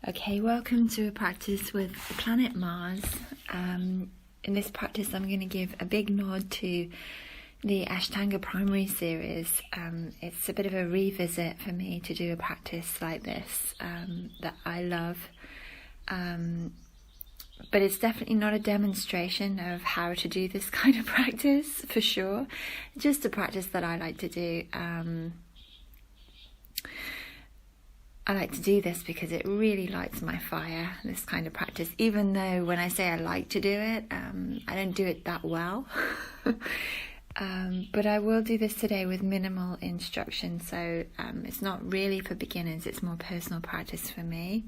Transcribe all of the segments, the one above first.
Okay, welcome to a practice with the planet Mars. In this practice, I'm going to give a big nod to the Ashtanga Primary series. It's a bit of a revisit for me to do a practice like this that I love. But it's definitely not a demonstration of how to do this kind of practice, for sure. Just a practice that I like to do. I like to do this because it really lights my fire, this kind of practice, even though when I say I like to do it, I don't do it that well. But I will do this today with minimal instruction, so it's not really for beginners, it's more personal practice for me,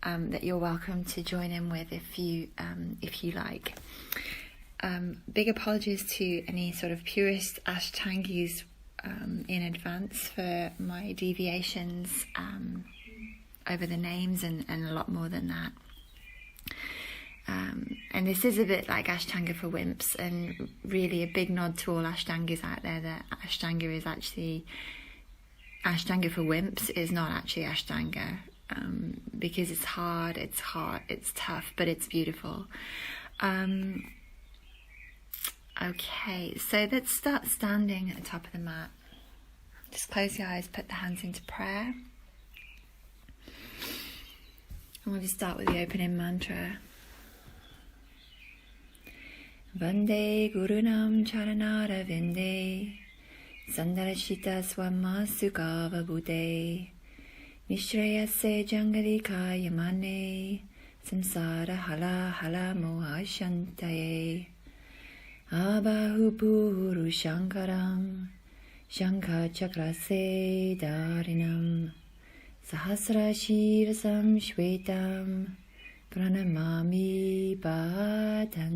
that you're welcome to join in with if you like. Big apologies to any sort of purist Ashtangis in advance for my deviations over the names and a lot more than that. And this is a bit like Ashtanga for wimps, and really a big nod to all Ashtangas out there that Ashtanga is actually, Ashtanga for wimps is not actually Ashtanga, because it's hard, it's hot, it's tough, but it's beautiful. Okay, so let's start standing at the top of the mat. Just close your eyes, put the hands into prayer. And we'll just start with the opening mantra. Vande Gurunam Charanara Vinde Sandarashita Swama Sukava Bude Nishrayase Jangalika Yamane Samsara Hala Hala Moha Shantaye Abahupuru Shankaram Shankha Chakrase Darinam Sahasra Shivasam Shvetam Pranamami Patanjaliyam.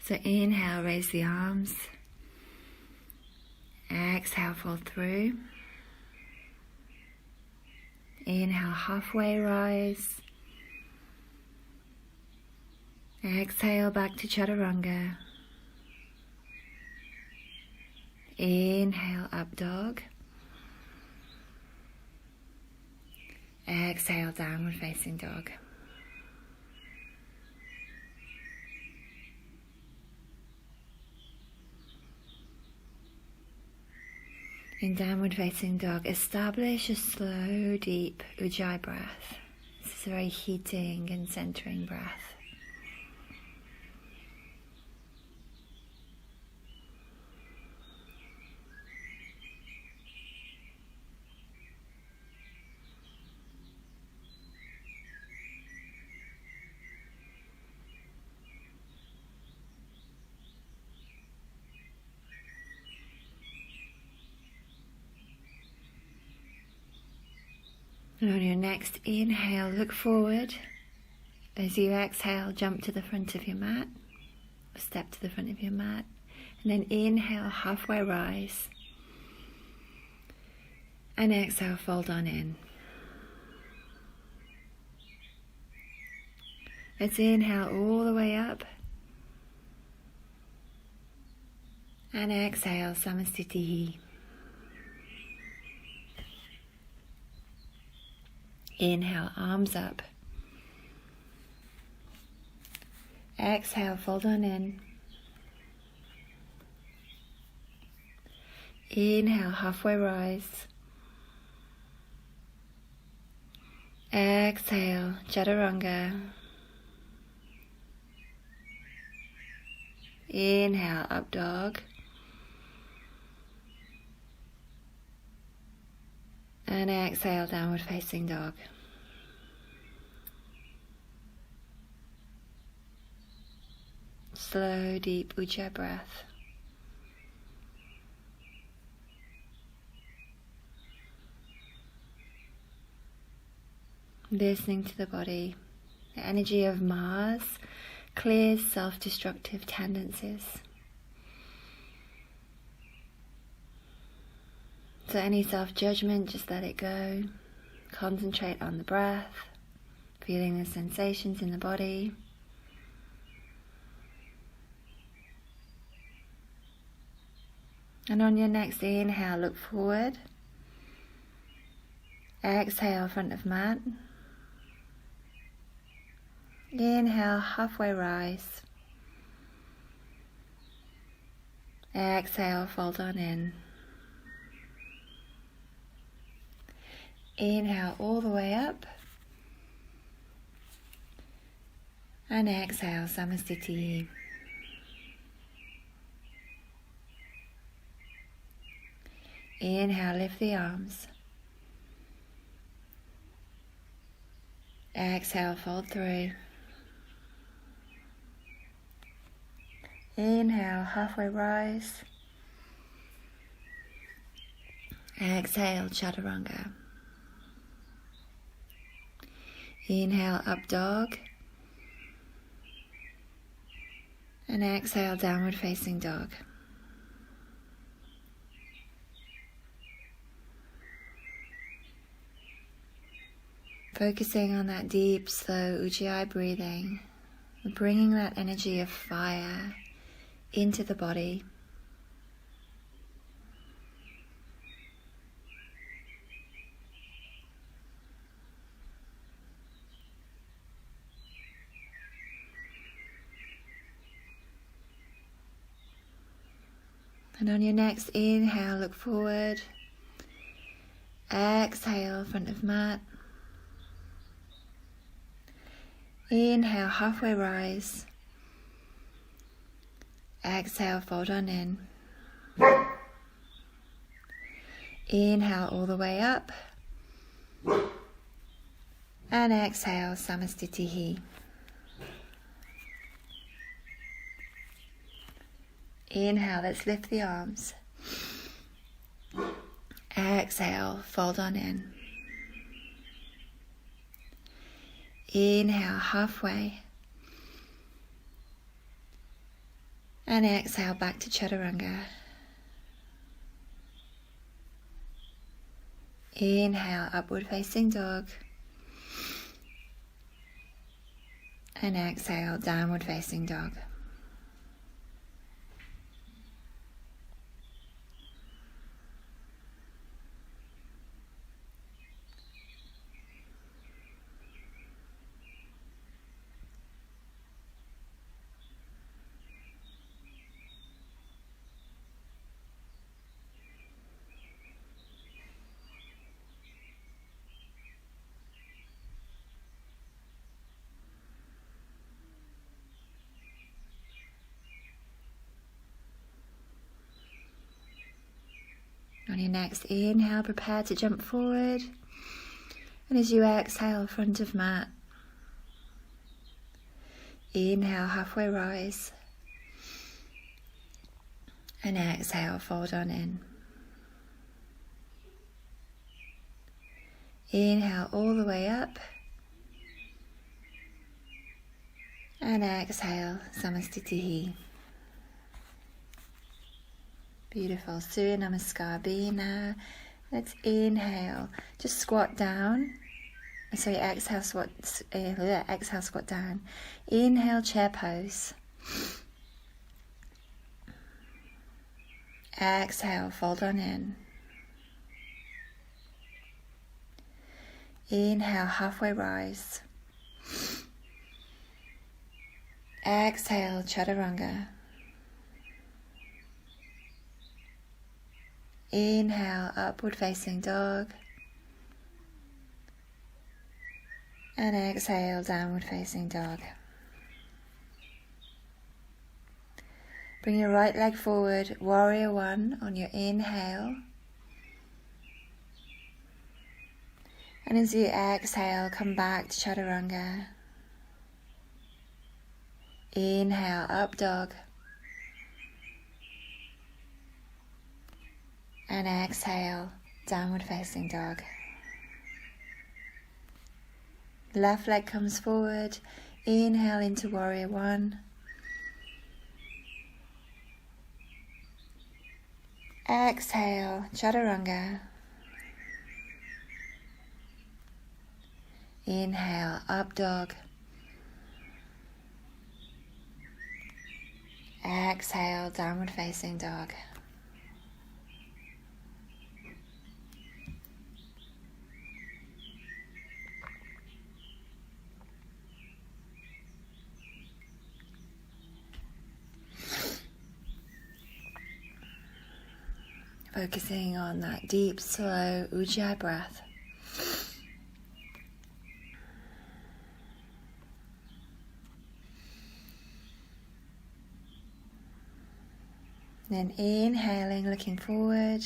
So inhale, raise the arms. Exhale, fold through. Inhale, halfway rise. Exhale back to Chaturanga. Inhale, up dog. Exhale, downward facing dog. In downward facing dog, establish a slow, deep Ujjayi breath. This is a very heating and centering breath. And on your next inhale, look forward. As you exhale, jump to the front of your mat, or step to the front of your mat, and then inhale, halfway rise, and exhale, fold on in. Let's inhale all the way up, and exhale, Samasthiti. Inhale, arms up. Exhale, fold on in. Inhale, halfway rise. Exhale, Chaturanga. Inhale, up dog. And exhale, downward facing dog. Slow, deep Ujjayi breath. Listening to the body. The energy of Mars clears self-destructive tendencies. So any self-judgment, just let it go. Concentrate on the breath, feeling the sensations in the body. And on your next inhale, look forward. Exhale, front of mat. Inhale, halfway rise. Exhale, fold on in. Inhale all the way up. And exhale, Samasthiti. Inhale, lift the arms. Exhale, fold through. Inhale, halfway rise. Exhale, Chaturanga. Inhale, up dog. And exhale, downward facing dog. Focusing on that deep, slow Ujjayi breathing, bringing that energy of fire into the body. And on your next inhale, look forward. Exhale, front of mat. Inhale, halfway rise. Exhale, fold on in. Inhale all the way up. And exhale, Samasthiti. Inhale, let's lift the arms. Exhale, fold on in. Inhale, halfway. And exhale, back to Chaturanga. Inhale, upward facing dog. And exhale, downward facing dog. On your next inhale, prepare to jump forward. And as you exhale, front of mat. Inhale, halfway rise. And exhale, fold on in. Inhale all the way up. And exhale, Samasthiti. Beautiful. Surya Namaskar. Be now. Let's inhale. Just squat down. Sorry, exhale, exhale, squat down. Inhale, chair pose. Exhale, fold on in. Inhale, halfway rise. Exhale, Chaturanga. Inhale, upward facing dog. And exhale, downward facing dog. Bring your right leg forward, warrior one on your inhale. And as you exhale, come back to Chaturanga. Inhale, up dog. And exhale, downward facing dog. Left leg comes forward. Inhale into warrior one. Exhale, Chaturanga. Inhale, up dog. Exhale, downward facing dog. Focusing on that deep, slow Ujjayi breath. Then inhaling, looking forward.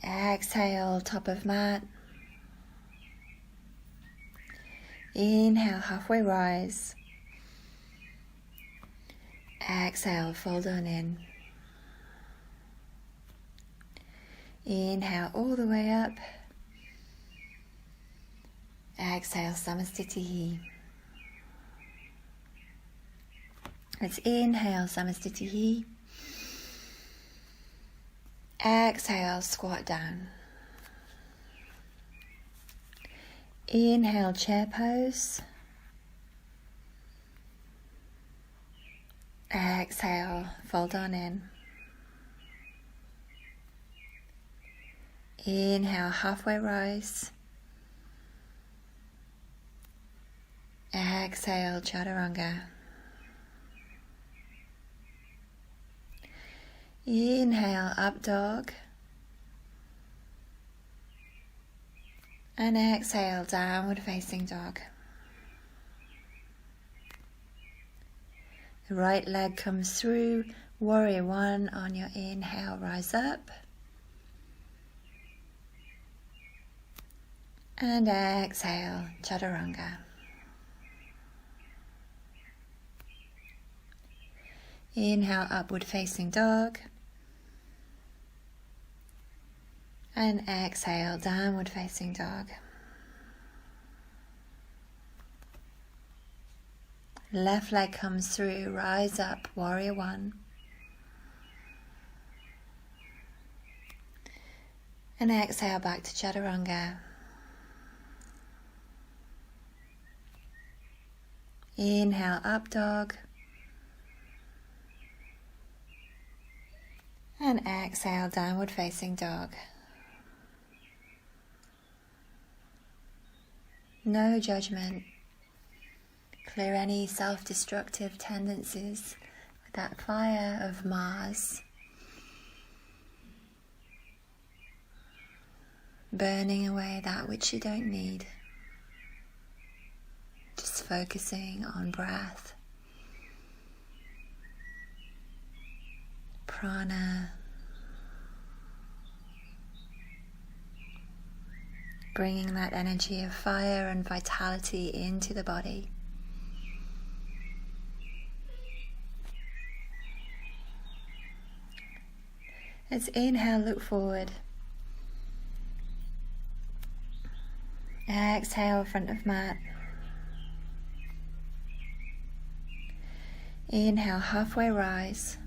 Exhale, top of mat. Inhale, halfway rise. Exhale, fold on in. Inhale all the way up. Exhale, Samastitihi. Let's inhale, Samastitihi. Exhale, squat down. Inhale, chair pose. Exhale, fold on in. Inhale, halfway rise. Exhale, Chaturanga. Inhale, up dog. And exhale, downward facing dog. The right leg comes through, warrior one on your inhale, rise up. And exhale, Chaturanga. Inhale, upward facing dog. And exhale, downward facing dog. Left leg comes through, rise up, warrior one. And exhale back to Chaturanga. Inhale, up dog. And exhale, downward facing dog. No judgment. Clear any self-destructive tendencies with that fire of Mars. Burning away that which you don't need. Just focusing on breath, prana, bringing that energy of fire and vitality into the body. Let's inhale, look forward. Exhale, front of mat. Inhale, halfway rise.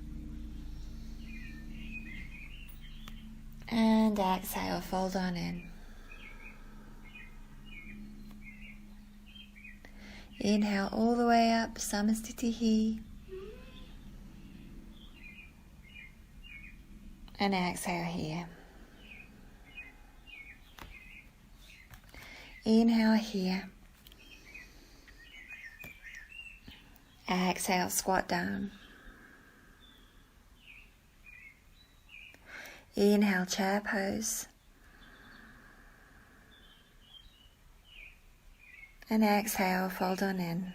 And exhale, fold on in. Inhale all the way up, Samastitihi. And exhale here. Inhale here. Exhale, squat down. Inhale, chair pose. And exhale, fold on in.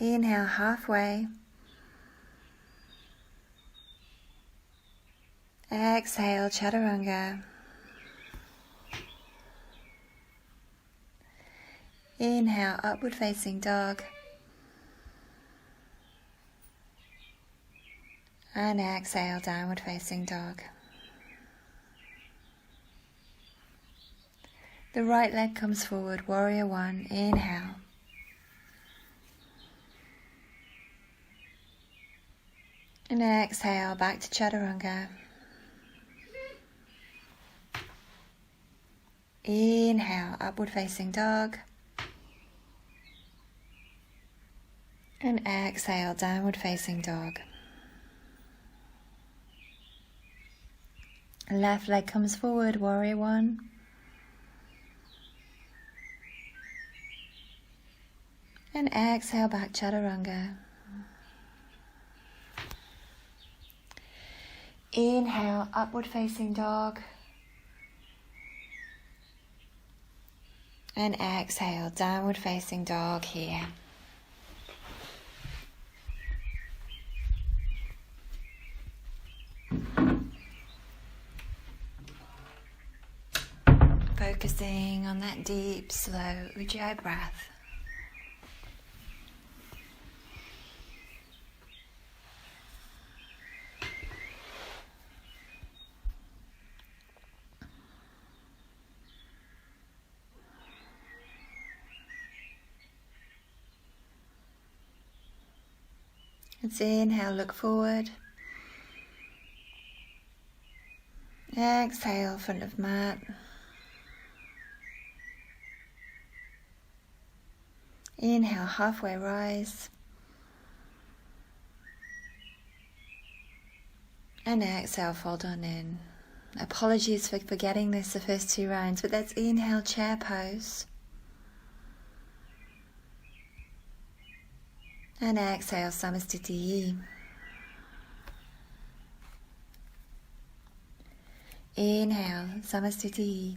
Inhale, halfway. Exhale, Chaturanga. Inhale, upward facing dog. And exhale, downward facing dog. The right leg comes forward, warrior one, inhale. And exhale, back to Chaturanga. Inhale, upward facing dog. And exhale, downward facing dog. Left leg comes forward, warrior one. And exhale, back Chaturanga. Inhale, upward facing dog. And exhale, downward facing dog here. Focusing on that deep, slow Ujjayi breath. Let's inhale, look forward. Exhale, front of mat. Inhale, halfway rise. And exhale, fold on in. Apologies for forgetting this the first 2 rounds, but let's inhale, chair pose. And exhale, Samasthiti. Inhale, Samasthiti.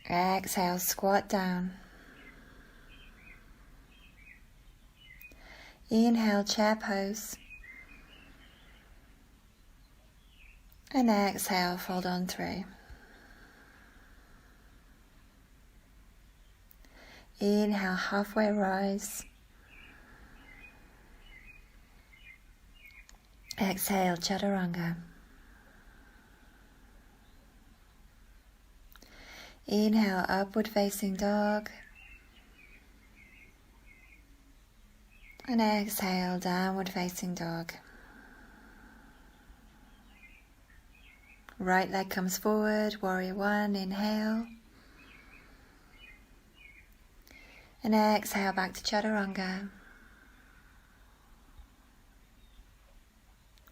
Exhale, squat down. Inhale, chair pose. And exhale, fold on through. Inhale, halfway rise. Exhale, Chaturanga. Inhale, upward facing dog. And exhale, downward facing dog. Right leg comes forward, warrior 1, inhale. And exhale, back to Chaturanga.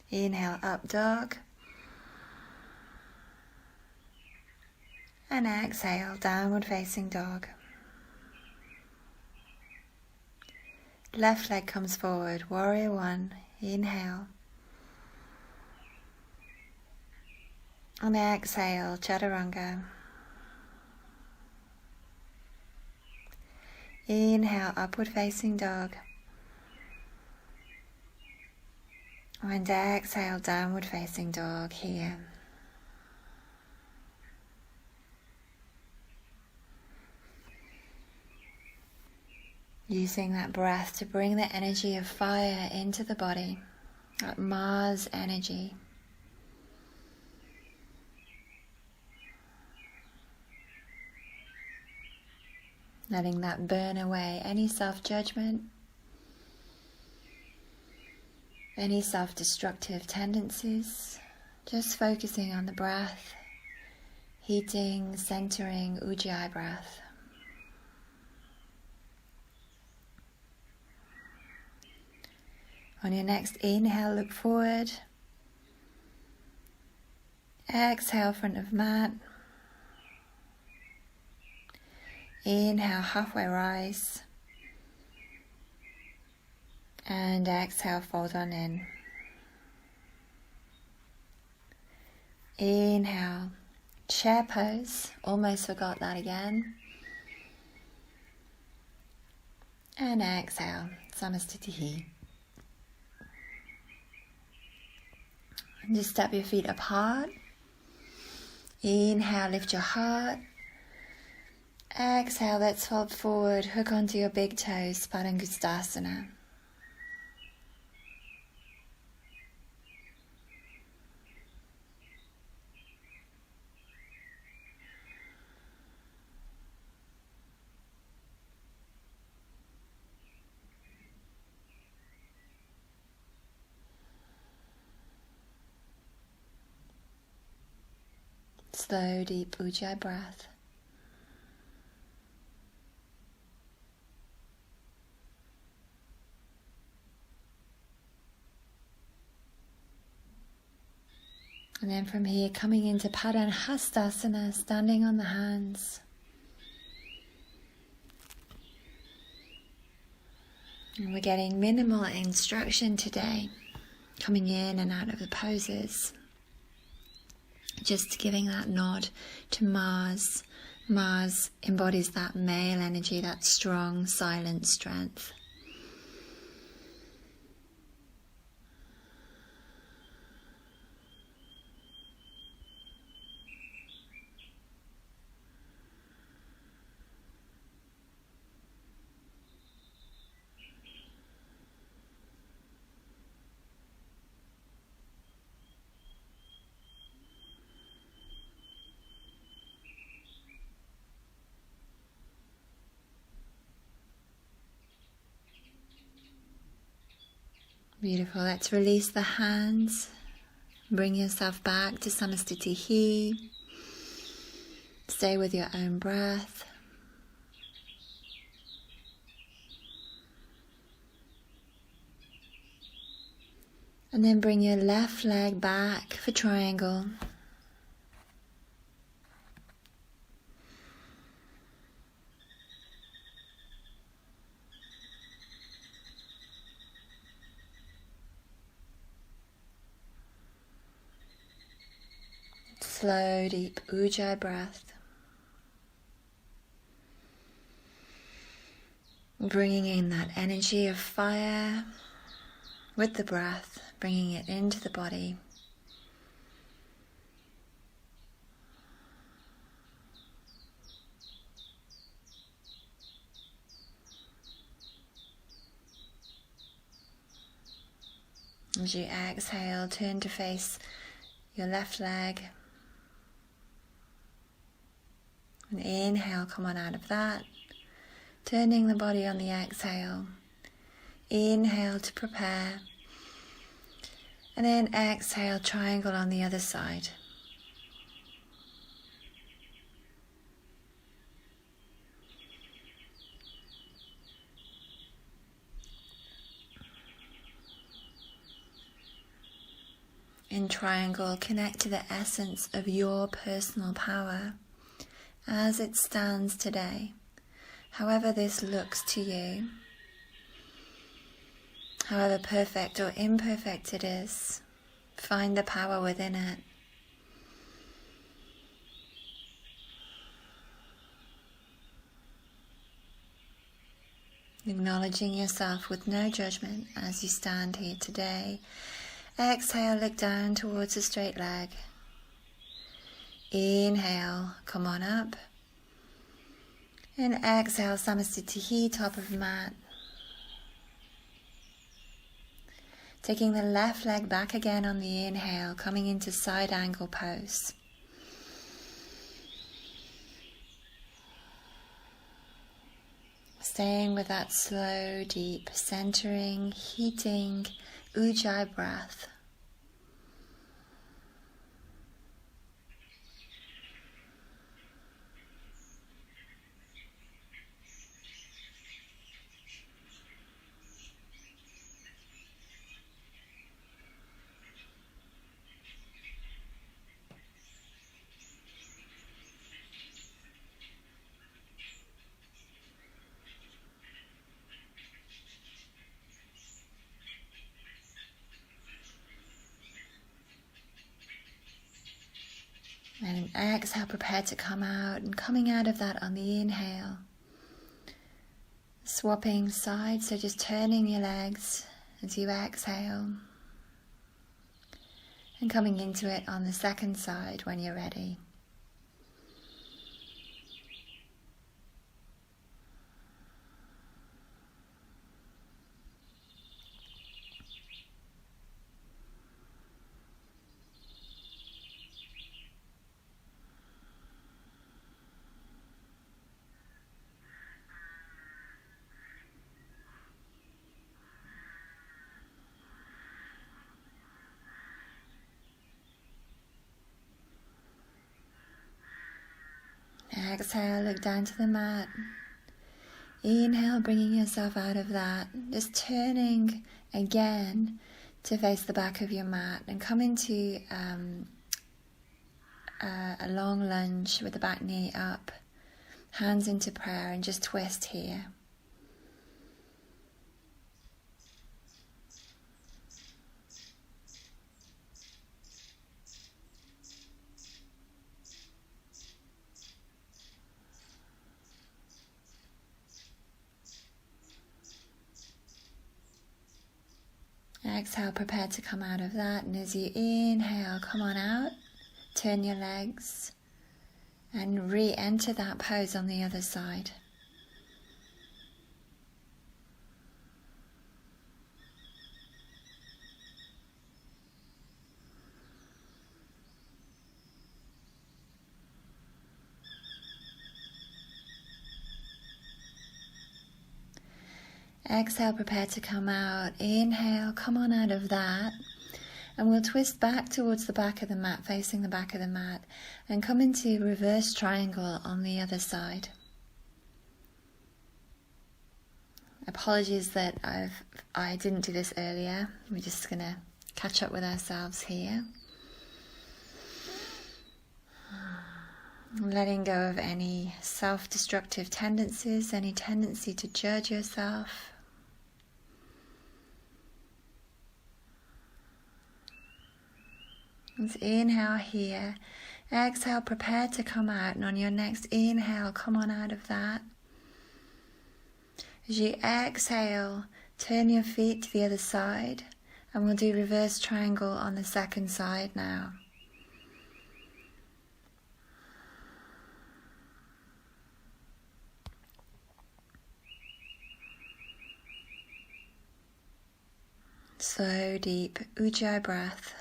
Inhale, up dog. And exhale, downward facing dog. Left leg comes forward, warrior 1, inhale. And exhale, Chaturanga. Inhale, upward facing dog. And exhale, downward facing dog here. Using that breath to bring the energy of fire into the body, that Mars energy. Letting that burn away any self-judgment, any self-destructive tendencies. Just focusing on the breath, heating, centering, Ujjayi breath. On your next inhale, look forward. Exhale, front of mat. Inhale, halfway rise. And exhale, fold on in. Inhale, chair pose. Almost forgot that again. And exhale, Samasthiti. And just step your feet apart. Inhale, lift your heart. Exhale, let's fold forward, hook onto your big toes, Padangusthasana. Slow, deep Ujjayi breath. And then from here, coming into Padangusthasana, standing on the hands. And we're getting minimal instruction today. coming in and out of the poses. Just giving that nod to Mars. Mars embodies that male energy, that strong, silent strength. Beautiful. Let's release the hands. Bring yourself back to Samastitihi. Stay with your own breath. And then bring your left leg back for triangle. Slow, deep Ujjayi breath. Bringing in that energy of fire with the breath, bringing it into the body. As you exhale, turn to face your left leg. And inhale, come on out of that. Turning the body on the exhale. Inhale to prepare. And then exhale, triangle on the other side. In triangle, connect to the essence of your personal power as it stands today, however this looks to you, however perfect or imperfect it is, find the power within it. Acknowledging yourself with no judgment as you stand here today. Exhale, look down towards a straight leg. Inhale, come on up. And exhale, Samastitihi, top of the mat. Taking the left leg back again on the inhale, coming into side angle pose. Staying with that slow, deep, centering, heating Ujjayi breath. And exhale, prepare to come out, and coming out of that on the inhale. Swapping sides, so just turning your legs as you exhale. And coming into it on the second side when you're ready. Exhale, look down to the mat. Inhale, bringing yourself out of that. Just turning again to face the back of your mat and come into a long lunge with the back knee up. Hands into prayer and just twist here. Exhale, prepare to come out of that. And as you inhale, come on out. Turn your legs and re-enter that pose on the other side. Exhale, prepare to come out. Inhale, come on out of that. And we'll twist back towards the back of the mat, facing the back of the mat, and come into reverse triangle on the other side. Apologies that I didn't do this earlier. We're just going to catch up with ourselves here. Letting go of any self-destructive tendencies, any tendency to judge yourself. Let's inhale here. Exhale, prepare to come out. And on your next inhale, come on out of that. As you exhale, turn your feet to the other side. And we'll do reverse triangle on the second side now. Slow, deep Ujjayi breath.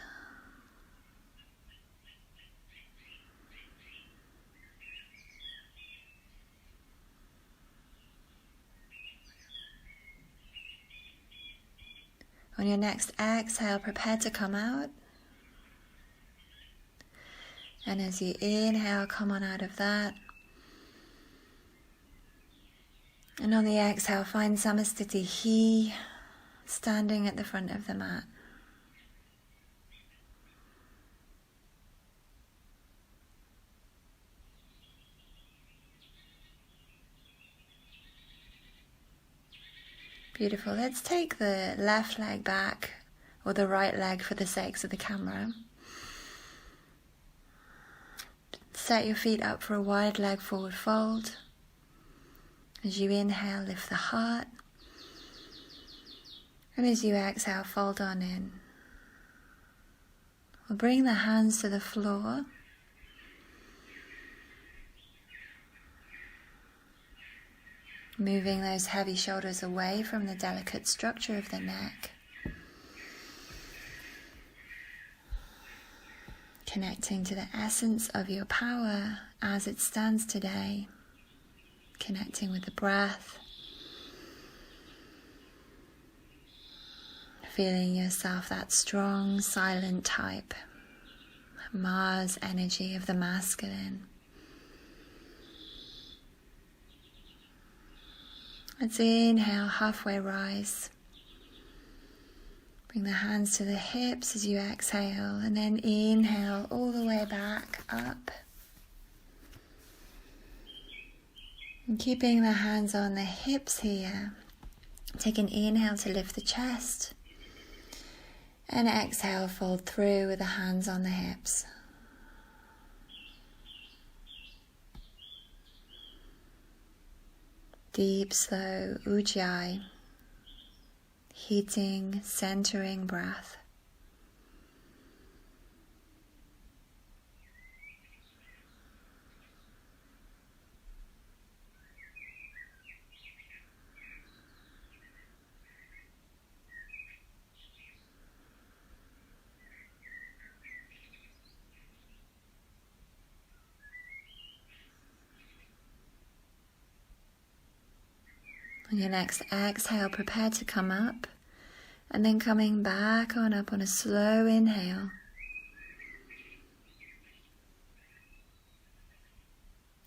On your next exhale, prepare to come out. And as you inhale, come on out of that. And on the exhale, find Samasthiti He, standing at the front of the mat. Beautiful. Let's take the left leg back, or the right leg for the sakes of the camera. Set your feet up for a wide leg forward fold. As you inhale, lift the heart. And as you exhale, fold on in. We'll bring the hands to the floor. Moving those heavy shoulders away from the delicate structure of the neck. Connecting to the essence of your power as it stands today. Connecting with the breath. Feeling yourself that strong, silent type. Mars energy of the masculine. Let's inhale, halfway rise. Bring the hands to the hips as you exhale, and then inhale all the way back up. And keeping the hands on the hips here, take an inhale to lift the chest, and exhale, fold through with the hands on the hips. Deep, slow Ujjayi, heating, centering breath. On your next exhale, prepare to come up, and then coming back on up on a slow inhale.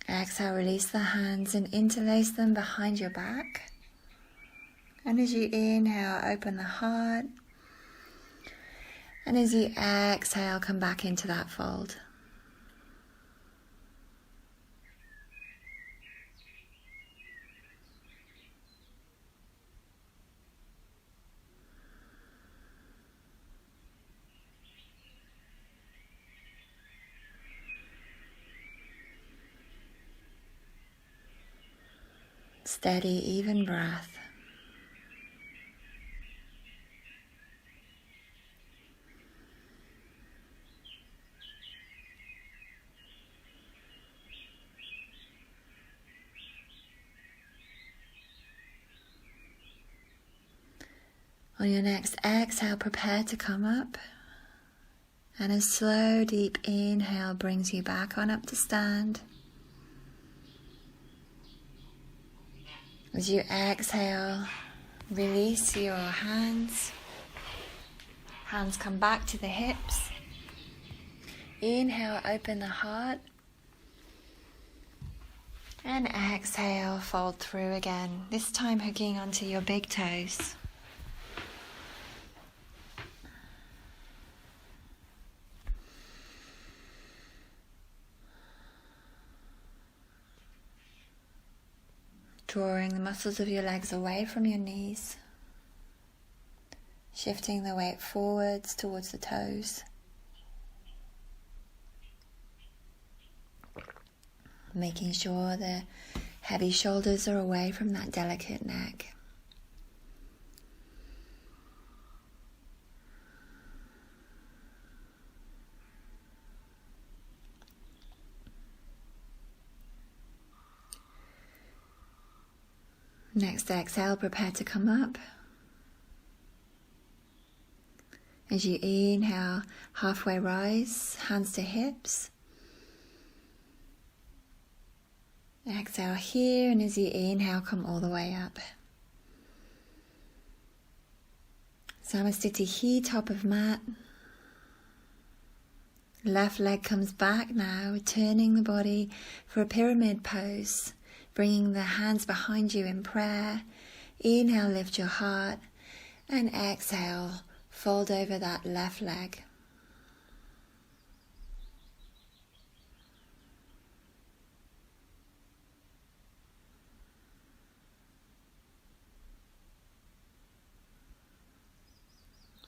Exhale, release the hands and interlace them behind your back. And as you inhale, open the heart. And as you exhale, come back into that fold. Steady, even breath. On your next exhale, prepare to come up. And a slow, deep inhale brings you back on up to stand. As you exhale, release your hands. Hands come back to the hips. Inhale, open the heart. And exhale, fold through again. This time hooking onto your big toes. Drawing the muscles of your legs away from your knees. Shifting the weight forwards towards the toes. Making sure the heavy shoulders are away from that delicate neck. Next exhale, prepare to come up. As you inhale, halfway rise, hands to hips. Exhale here, and as you inhale, come all the way up. Samasthiti, top of mat. Left leg comes back now, turning the body for a pyramid pose. Bringing the hands behind you in prayer. Inhale, lift your heart. And exhale, fold over that left leg.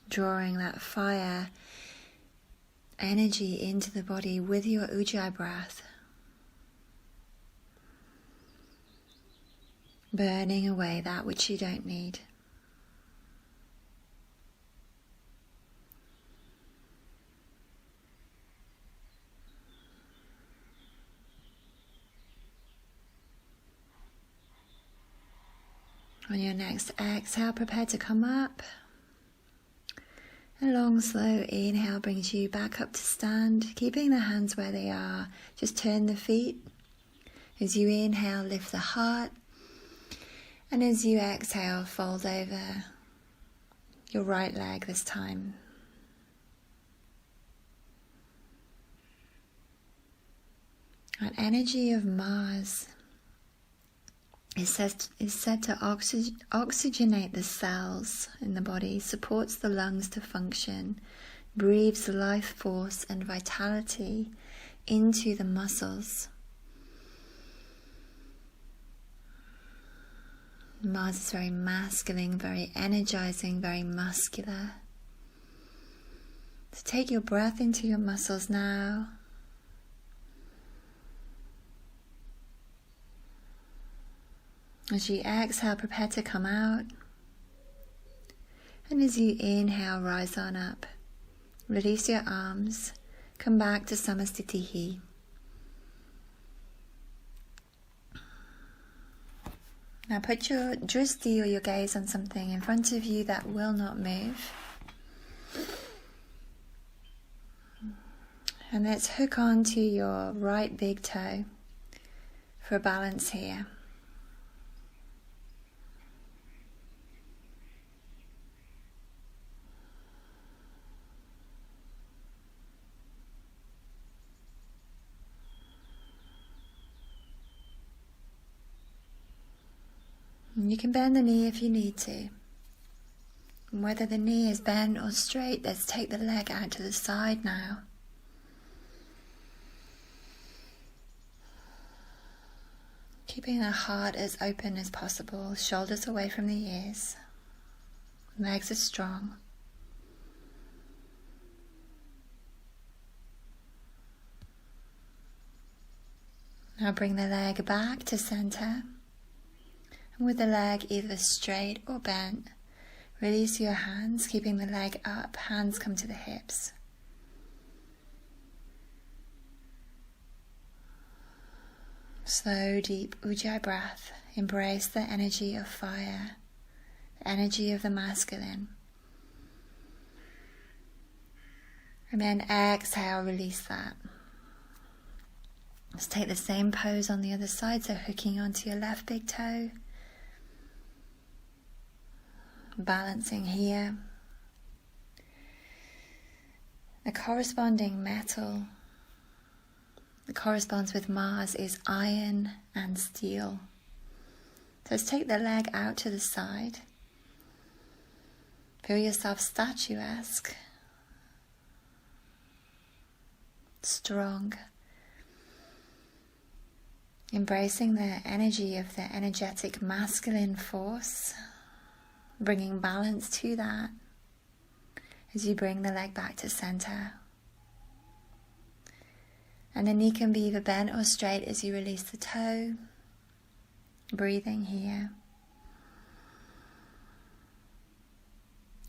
Drawing that fire energy into the body with your Ujjayi breath. Burning away that which you don't need. On your next exhale, prepare to come up. A long, slow inhale brings you back up to stand, keeping the hands where they are. Just turn the feet. As you inhale, lift the heart. And as you exhale, fold over your right leg this time. That energy of Mars is said to oxygenate the cells in the body, supports the lungs to function, breathes life force and vitality into the muscles. Mars is very masculine, very energizing, very muscular. So take your breath into your muscles now. As you exhale, prepare to come out. And as you inhale, rise on up. Release your arms. Come back to Samasthiti. Now put your drishti or your gaze on something in front of you that will not move. And let's hook on to your right big toe for balance here. You can bend the knee if you need to. And whether the knee is bent or straight, let's take the leg out to the side now. Keeping the heart as open as possible, shoulders away from the ears. Legs are strong. Now bring the leg back to center. And with the leg either straight or bent, release your hands, keeping the leg up. Hands come to the hips. Slow, deep Ujjayi breath. Embrace the energy of fire, the energy of the masculine. And then exhale, release that. Let's take the same pose on the other side, so hooking onto your left big toe. Balancing here. The corresponding metal that corresponds with Mars is iron and steel. So let's take the leg out to the side. Feel yourself statuesque, strong, embracing the energy of the energetic masculine force, bringing balance to that as you bring the leg back to center. And the knee can be either bent or straight as you release the toe. Breathing here.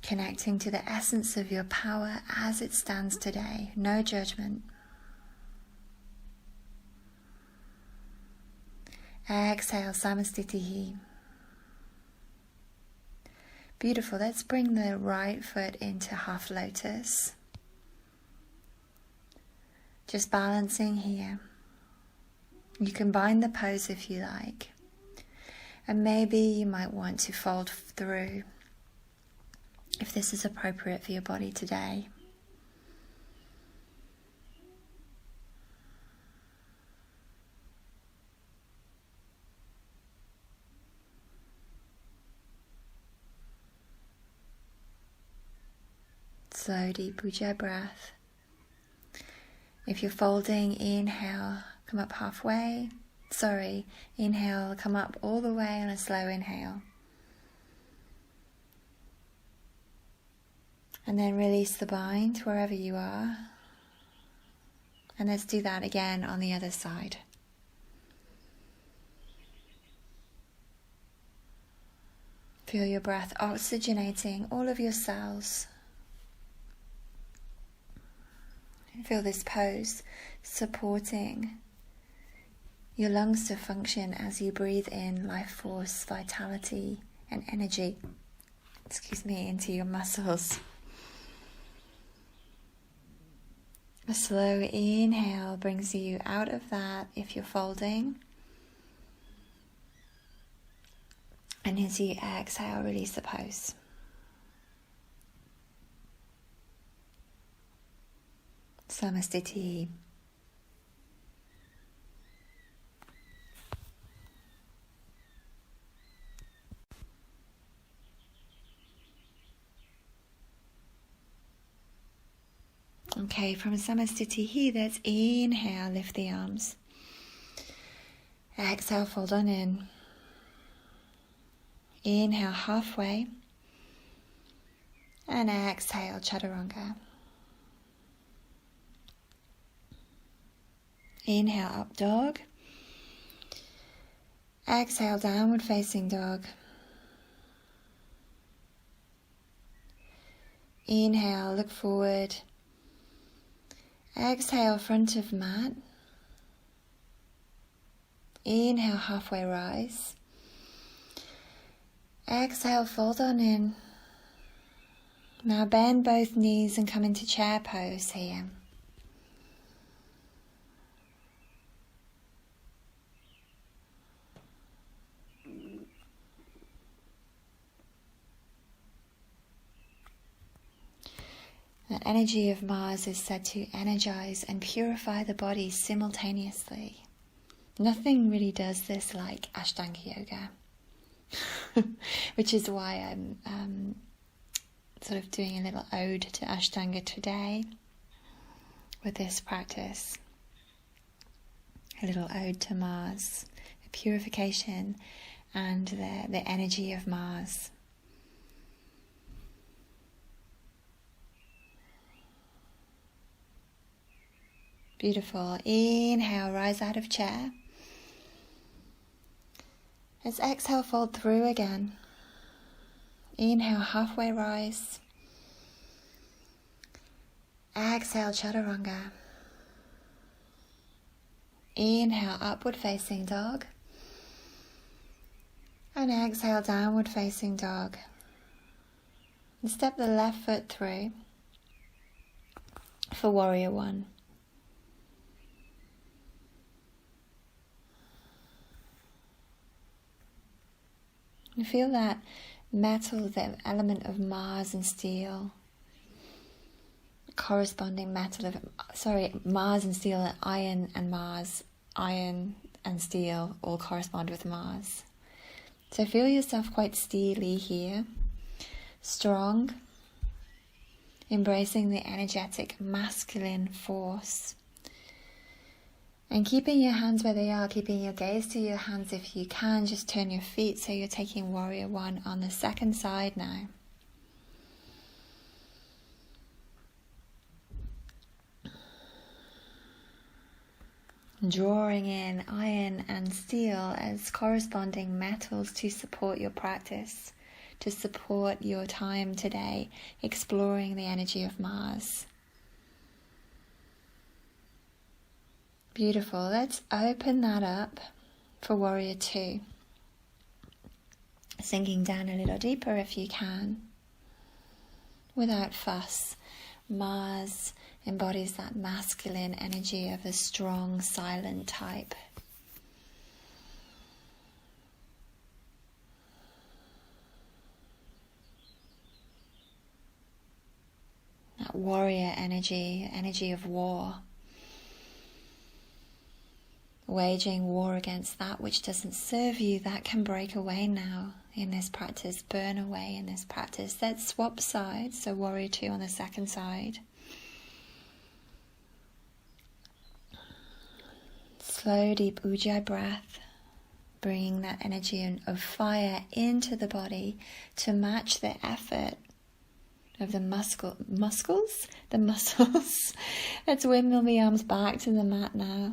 Connecting to the essence of your power as it stands today. No judgment. Exhale, Samastitihi. Beautiful. Let's bring the right foot into half lotus. Just balancing here. You can bind the pose if you like. And maybe you might want to fold through if this is appropriate for your body today. Slow, deep Ujjayi breath. If you're folding, inhale, come up halfway. Inhale, come up all the way on a slow inhale. And then release the bind wherever you are. And let's do that again on the other side. Feel your breath oxygenating all of your cells. Feel this pose supporting your lungs to function as you breathe in life force, vitality and energy, into your muscles. A slow inhale brings you out of that if you're folding. And as you exhale, release the pose. Samastiti. Okay, from Samastiti, let's inhale, lift the arms. Exhale, fold on in. Inhale halfway. And exhale, Chaturanga. Inhale, up dog. Exhale, downward facing dog. Inhale, look forward. Exhale, front of mat. Inhale, halfway rise. Exhale, fold on in. Now bend both knees and come into chair pose here. The energy of Mars is said to energize and purify the body simultaneously. Nothing really does this like Ashtanga Yoga, which is why I'm sort of doing a little ode to Ashtanga today with this practice. A little ode to Mars, the purification and the energy of Mars. Beautiful. Inhale, rise out of chair. Let's exhale, fold through again. Inhale, halfway rise. Exhale, Chaturanga. Inhale, upward facing dog. And exhale, downward facing dog. And step the left foot through. for Warrior One. And feel that metal, the element of Mars and steel, corresponding metal of, Mars and steel, iron and Mars, iron and steel all correspond with Mars. So feel yourself quite steely here, strong, embracing the energetic masculine force. And keeping your hands where they are, keeping your gaze to your hands if you can, just turn your feet so you're taking Warrior One on the second side now. Drawing in iron and steel as corresponding metals to support your practice, to support your time today, exploring the energy of Mars. Beautiful. Let's open that up for Warrior Two. Sinking down a little deeper if you can, without fuss. Mars embodies that masculine energy of a strong, silent type. That warrior energy of war. Waging war against that which doesn't serve you, that can break away now in this practice, burn away in this practice. Let's swap sides, so Warrior Two on the second side. Slow, deep Ujjayi breath, bringing that energy of fire into the body to match the effort of the muscles. Let's windmill the arms back to the mat now.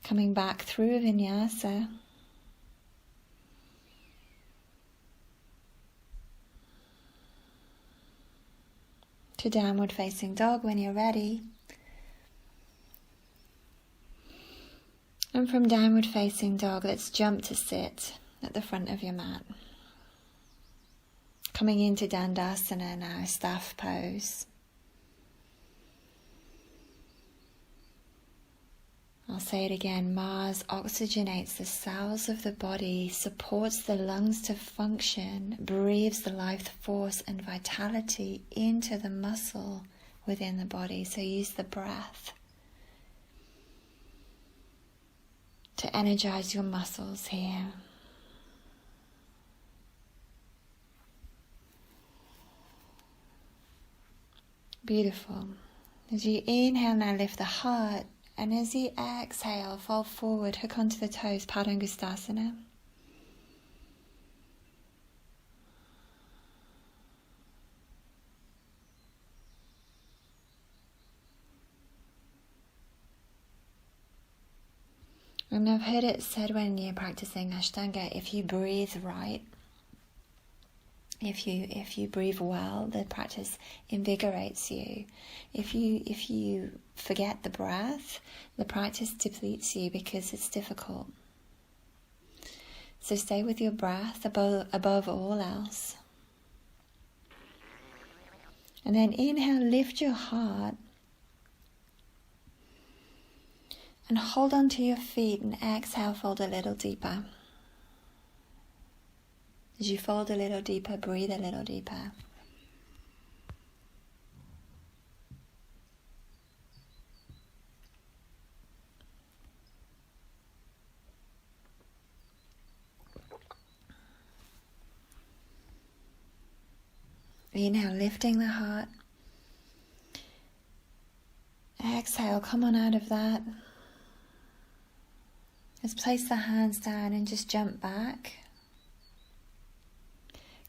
Coming back through Vinyasa. To Downward Facing Dog when you're ready. And from Downward Facing Dog, let's jump to sit at the front of your mat. Coming into Dandasana now, staff pose. I'll say it again. Mars oxygenates the cells of the body, supports the lungs to function, breathes the life force and vitality into the muscle within the body. So use the breath to energize your muscles here. Beautiful. As you inhale now, lift the heart. And as you exhale, fall forward, hook onto the toes, Padangusthasana. And I've heard it said when you're practicing Ashtanga, if you breathe right, if you breathe well, the practice invigorates you. If you forget the breath, the practice depletes you because it's difficult. So stay with your breath above all else. And then inhale, lift your heart. And hold on to your feet and exhale, fold a little deeper. As you fold a little deeper, breathe a little deeper. Inhale, lifting the heart. Exhale, come on out of that. Let's place the hands down and just jump back.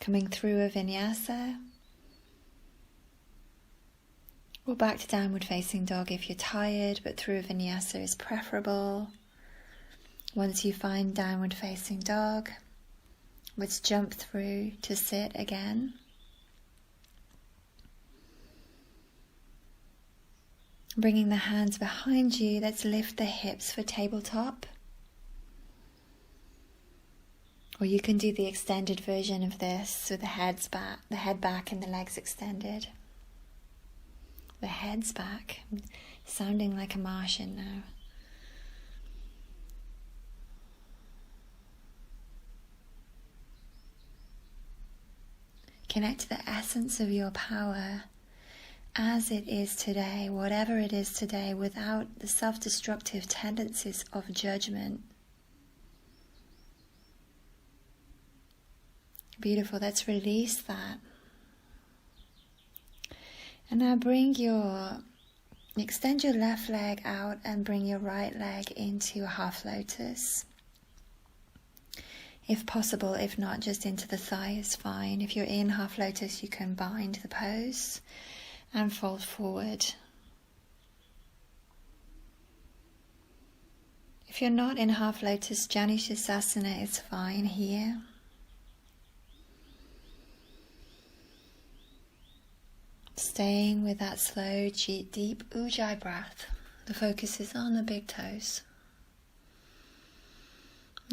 Coming through a vinyasa. Or back to Downward Facing Dog if you're tired, but through a vinyasa is preferable. Once you find Downward Facing Dog, let's jump through to sit again. Bringing the hands behind you, let's lift the hips for tabletop. Or you can do the extended version of this with the head back and the legs extended. The head's back, sounding like a Martian now. Connect to the essence of your power as it is today, whatever it is today, without the self-destructive tendencies of judgment. Beautiful, let's release that. And now extend your left leg out and bring your right leg into a half lotus. If possible, if not, just into the thigh is fine. If you're in half lotus, you can bind the pose and fold forward. If you're not in half lotus, Janu Sirsasana is fine here. Staying with that slow, deep Ujjayi breath. The focus is on the big toes.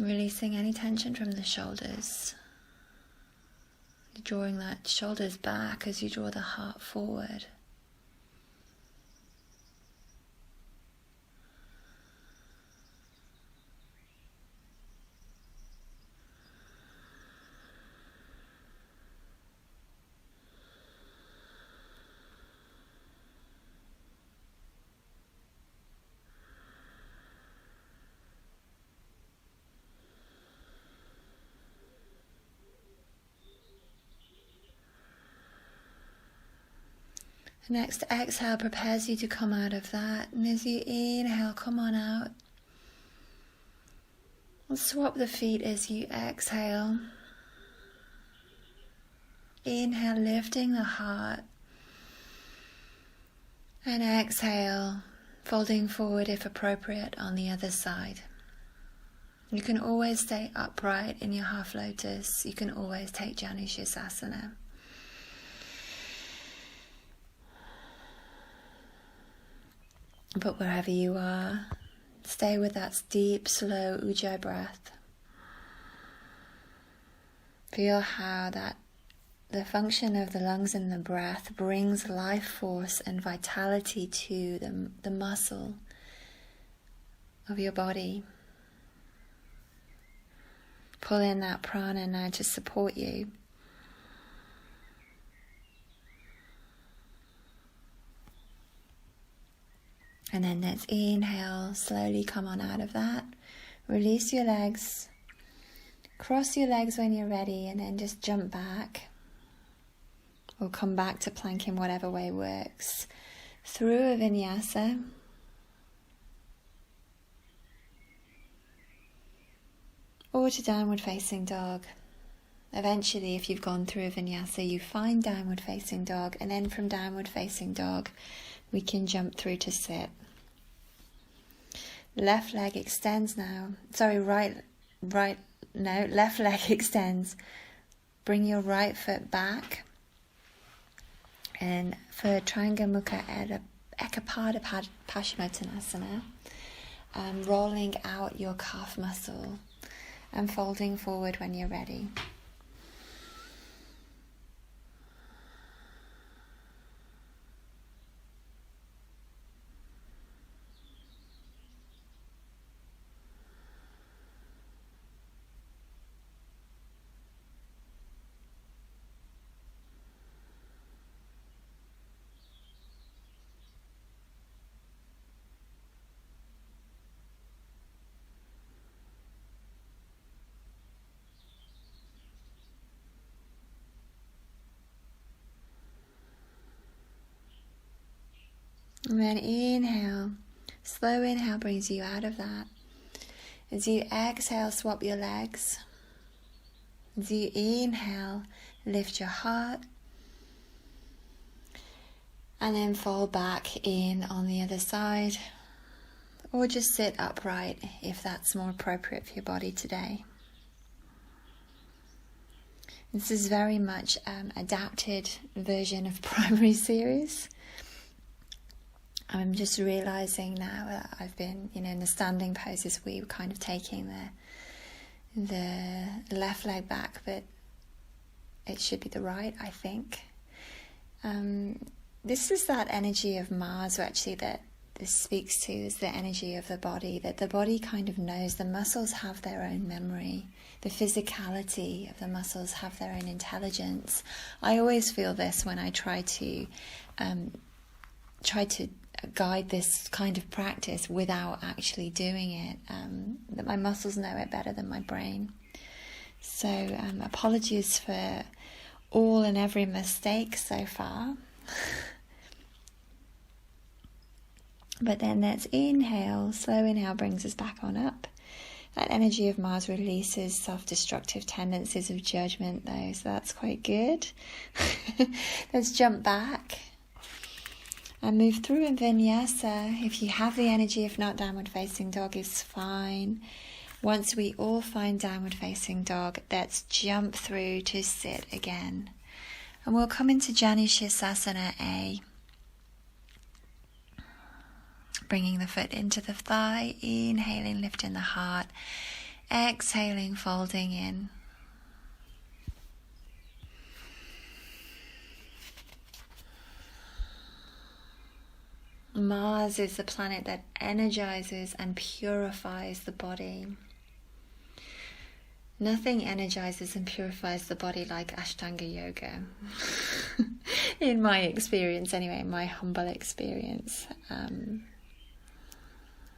Releasing any tension from the shoulders. Drawing that shoulders back as you draw the heart forward. The next exhale prepares you to come out of that. And as you inhale, come on out. And swap the feet as you exhale. Inhale, lifting the heart. And exhale, folding forward if appropriate on the other side. You can always stay upright in your half lotus. You can always take Janu Sirsasana. But wherever you are, stay with that deep, slow Ujjayi breath. Feel how the function of the lungs and the breath brings life force and vitality to the muscle of your body. Pull in that prana now to support you. And then let's inhale, slowly come on out of that. Release your legs. Cross your legs when you're ready and then just jump back. Or come back to plank in whatever way works. Through a vinyasa. Or to downward facing dog. Eventually, if you've gone through a vinyasa, you find downward facing dog. And then from downward facing dog, we can jump through to sit. Left leg extends now. Left leg extends. Bring your right foot back. And for Trianga Mukha Ekapada Paschimottanasana, rolling out your calf muscle and folding forward when you're ready. And then inhale, slow inhale brings you out of that. As you exhale, swap your legs. As you inhale, lift your heart. And then fold back in on the other side. Or just sit upright if that's more appropriate for your body today. This is very much adapted version of primary series. I'm just realizing now that I've been, in the standing poses, we were kind of taking the left leg back, but it should be the right, I think. This is that energy of Mars, actually, that this speaks to, is the energy of the body, that the body kind of knows. The muscles have their own memory. The physicality of the muscles have their own intelligence. I always feel this when I try to guide this kind of practice without actually doing it, that my muscles know it better than my brain. So apologies for all and every mistake so far. But then let's inhale. Slow inhale brings us back on up. That energy of Mars releases self-destructive tendencies of judgment though, so that's quite good. Let's jump back and move through in Vinyasa. If you have the energy, if not, downward facing dog is fine. Once we all find downward facing dog, let's jump through to sit again. And we'll come into Janu Sirsasana A. Bringing the foot into the thigh, inhaling, lifting the heart, exhaling, folding in. Mars is the planet that energizes and purifies the body. Nothing energizes and purifies the body like Ashtanga yoga. In my experience anyway, in my humble experience.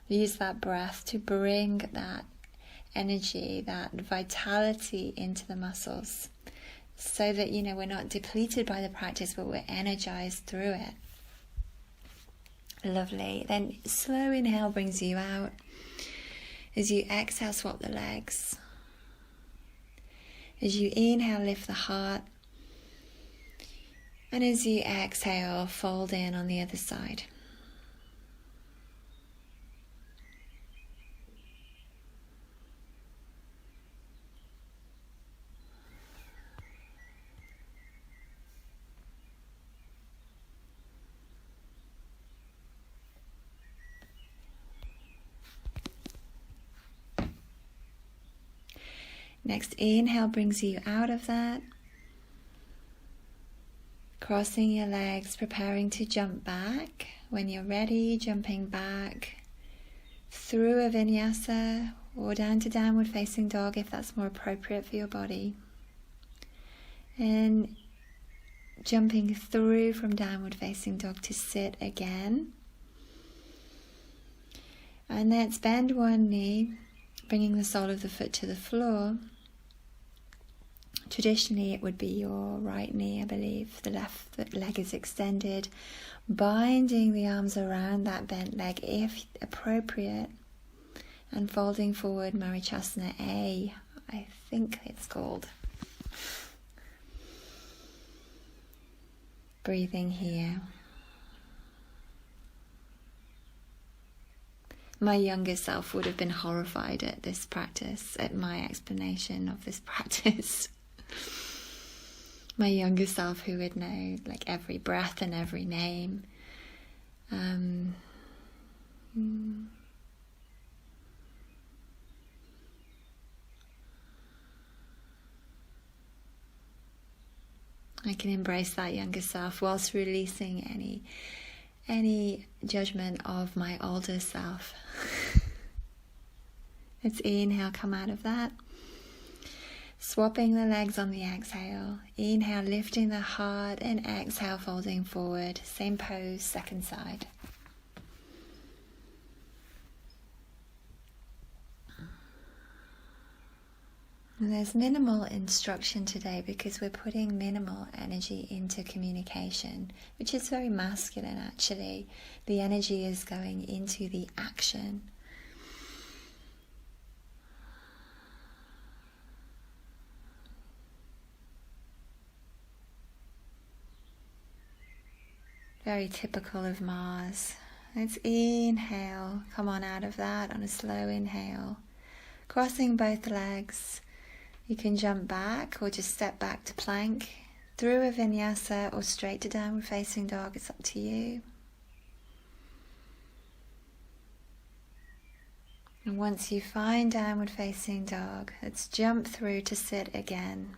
Use that breath to bring that energy, that vitality into the muscles, so that, we're not depleted by the practice, but we're energized through it. Lovely. Then slow inhale brings you out. As you exhale, swap the legs. As you inhale, lift the heart. And as you exhale, fold in on the other side. Next inhale brings you out of that. Crossing your legs, preparing to jump back. When you're ready, jumping back through a vinyasa or down to downward facing dog if that's more appropriate for your body. And jumping through from downward facing dog to sit again. And let's bend one knee, bringing the sole of the foot to the floor. Traditionally, it would be your right knee, I believe. The left leg is extended, binding the arms around that bent leg if appropriate, and folding forward, Marichasana A, I think it's called. Breathing here. My younger self would have been horrified at this practice, at my explanation of this practice. My younger self, who would know like every breath and every name. I can embrace that younger self whilst releasing any judgment of my older self. Let's inhale, come out of that. Swapping the legs on the exhale. Inhale, lifting the heart, and exhale, folding forward. Same pose, second side. And there's minimal instruction today because we're putting minimal energy into communication, which is very masculine actually. The energy is going into the action. Very typical of Mars. Let's inhale, come on out of that on a slow inhale. Crossing both legs. You can jump back or just step back to plank, through a vinyasa or straight to downward facing dog. It's up to you. And once you find downward facing dog, let's jump through to sit again.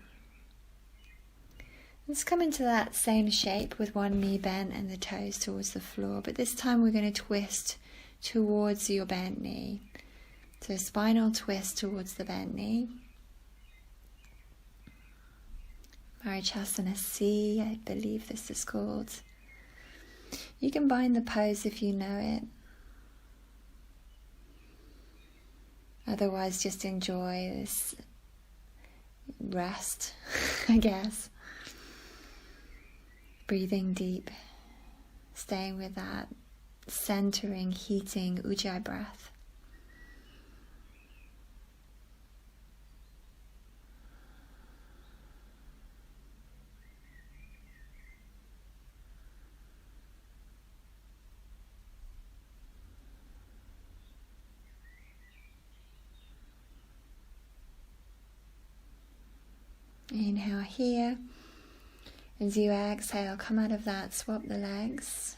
Let's come into that same shape with one knee bent and the toes towards the floor, but this time we're going to twist towards your bent knee. So spinal twist towards the bent knee. Marichyasana C, I believe this is called. You can bind the pose if you know it. Otherwise, just enjoy this rest, I guess. Breathing deep, staying with that centering, heating Ujjayi breath. Inhale here. As you exhale, come out of that, swap the legs.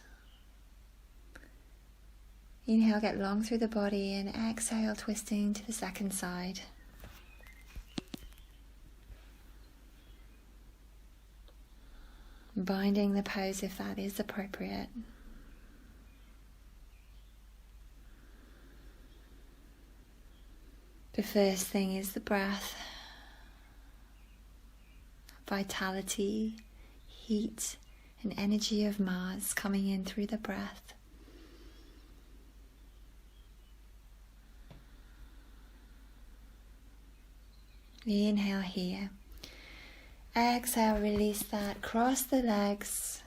Inhale, get long through the body, and exhale, twisting to the second side. Binding the pose if that is appropriate. The first thing is the breath, vitality, heat and energy of Mars coming in through the breath. Inhale here. Exhale, release that. Cross the legs.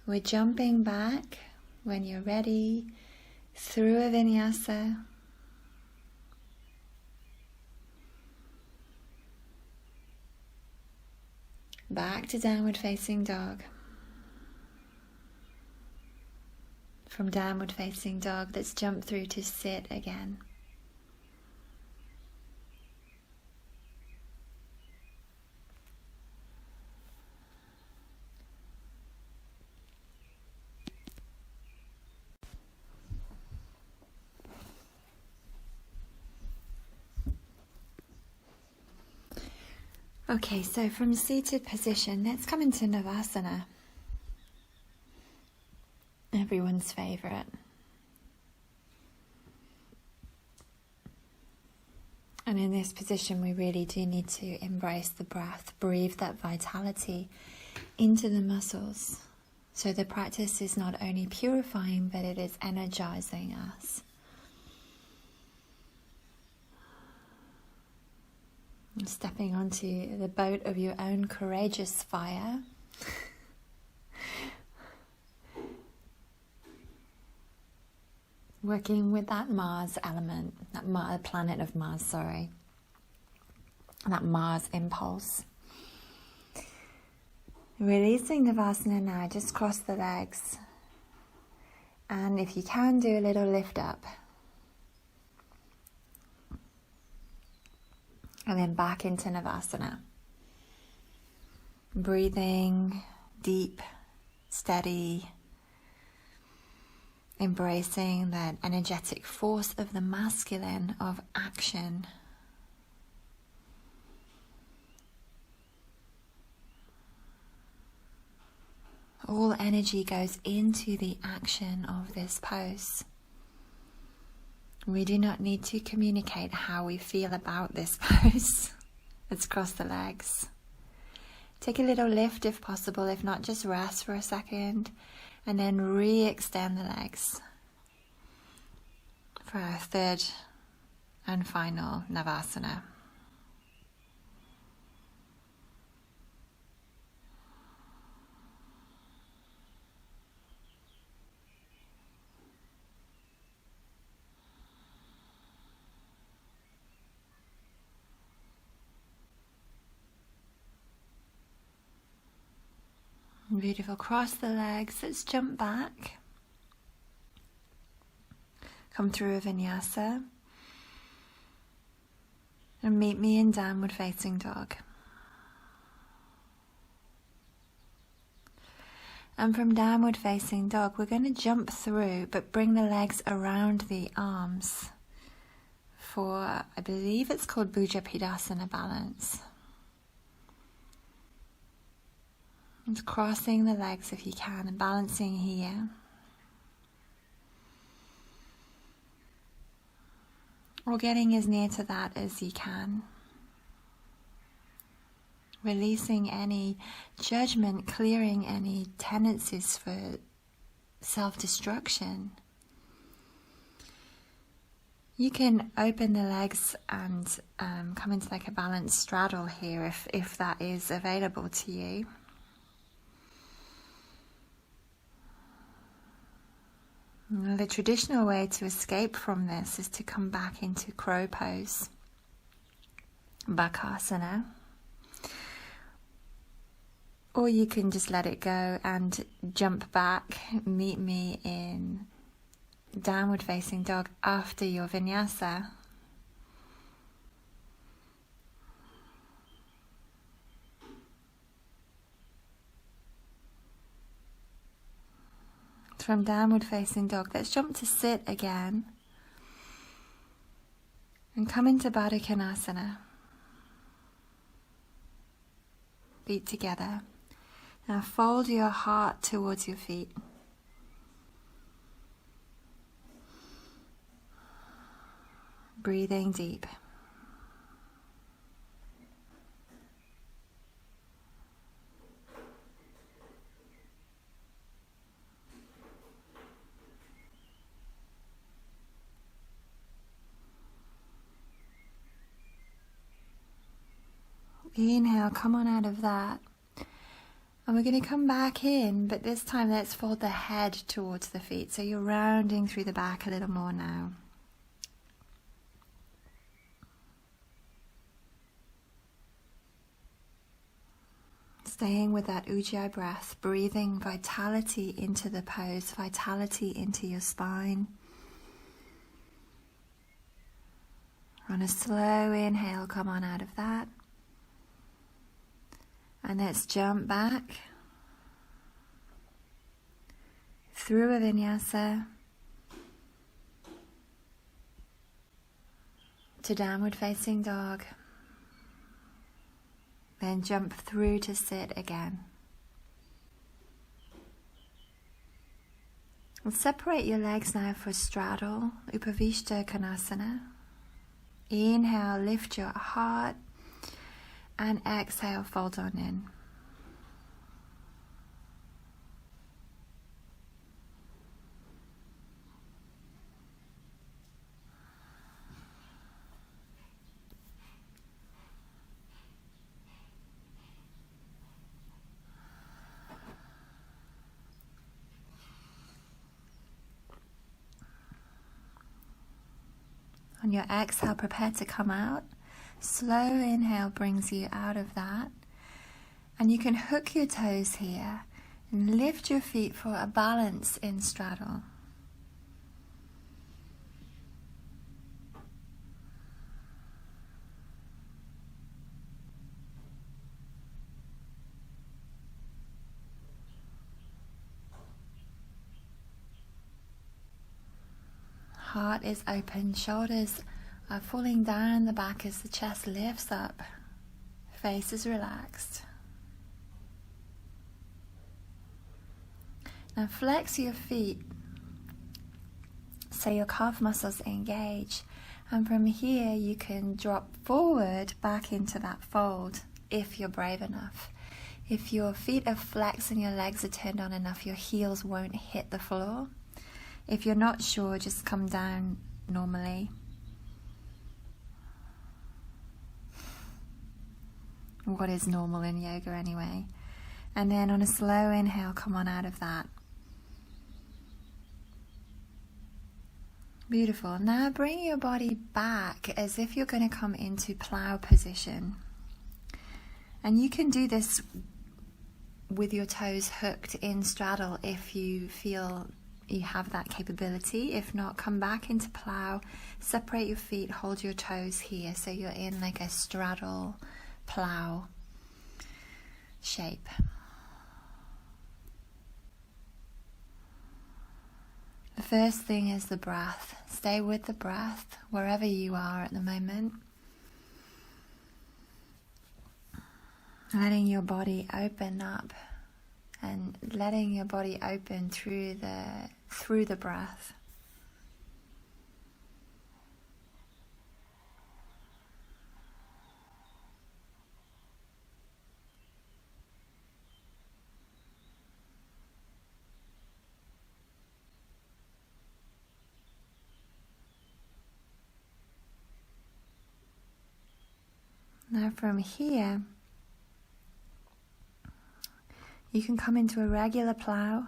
We're jumping back when you're ready through a vinyasa. Back to downward facing dog. From downward facing dog, let's jump through to sit again. Okay, so from seated position, let's come into Navasana. Everyone's favorite. And in this position, we really do need to embrace the breath, breathe that vitality into the muscles. So the practice is not only purifying, but it is energizing us. Stepping onto the boat of your own courageous fire. Working with that Mars element, that planet of Mars, that Mars impulse. Releasing Navasana now, just cross the legs. And if you can, do a little lift up. And then back into Navasana. Breathing deep, steady. Embracing that energetic force of the masculine of action. All energy goes into the action of this pose. We do not need to communicate how we feel about this pose. Let's cross the legs. Take a little lift if possible, if not just rest for a second, and then re-extend the legs for our third and final Navasana. Beautiful. Cross the legs. Let's jump back. Come through a vinyasa. And meet me in downward facing dog. And from downward facing dog, we're going to jump through, but bring the legs around the arms. for, I believe it's called Bhujapadasana balance. And crossing the legs if you can and balancing here. Or getting as near to that as you can. Releasing any judgment, clearing any tendencies for self-destruction. You can open the legs and come into like a balanced straddle here if that is available to you. The traditional way to escape from this is to come back into crow pose, Bakasana. Or you can just let it go and jump back, meet me in downward facing dog after your vinyasa. From downward facing dog, let's jump to sit again and come into Baddha Konasana. Feet together. Now fold your heart towards your feet. Breathing deep. Inhale, come on out of that. And we're going to come back in, but this time let's fold the head towards the feet. So you're rounding through the back a little more now. Staying with that Ujjayi breath, breathing vitality into the pose, vitality into your spine. On a slow inhale, come on out of that. And let's jump back through a vinyasa to downward facing dog. Then jump through to sit again. And separate your legs now for straddle, Upavishta Konasana. Inhale, lift your heart. And exhale, fold on in. On your exhale, prepare to come out. Slow inhale brings you out of that. And you can hook your toes here and lift your feet for a balance in straddle. Heart is open, shoulders are falling down the back as the chest lifts up. Face is relaxed. Now flex your feet so your calf muscles engage. And from here you can drop forward back into that fold if you're brave enough. If your feet are flexed and your legs are turned on enough, your heels won't hit the floor. If you're not sure, just come down normally. What is normal in yoga anyway? And then on a slow inhale, come on out of that. Beautiful. Now bring your body back as if you're going to come into plow position. And you can do this with your toes hooked in straddle if you feel you have that capability. If not, come back into plow, separate your feet, hold your toes here so you're in like a straddle plow shape. The first thing is the breath. stay with the breath wherever you are at the moment. Letting your body open up and letting your body open through the breath. Now from here, you can come into a regular plow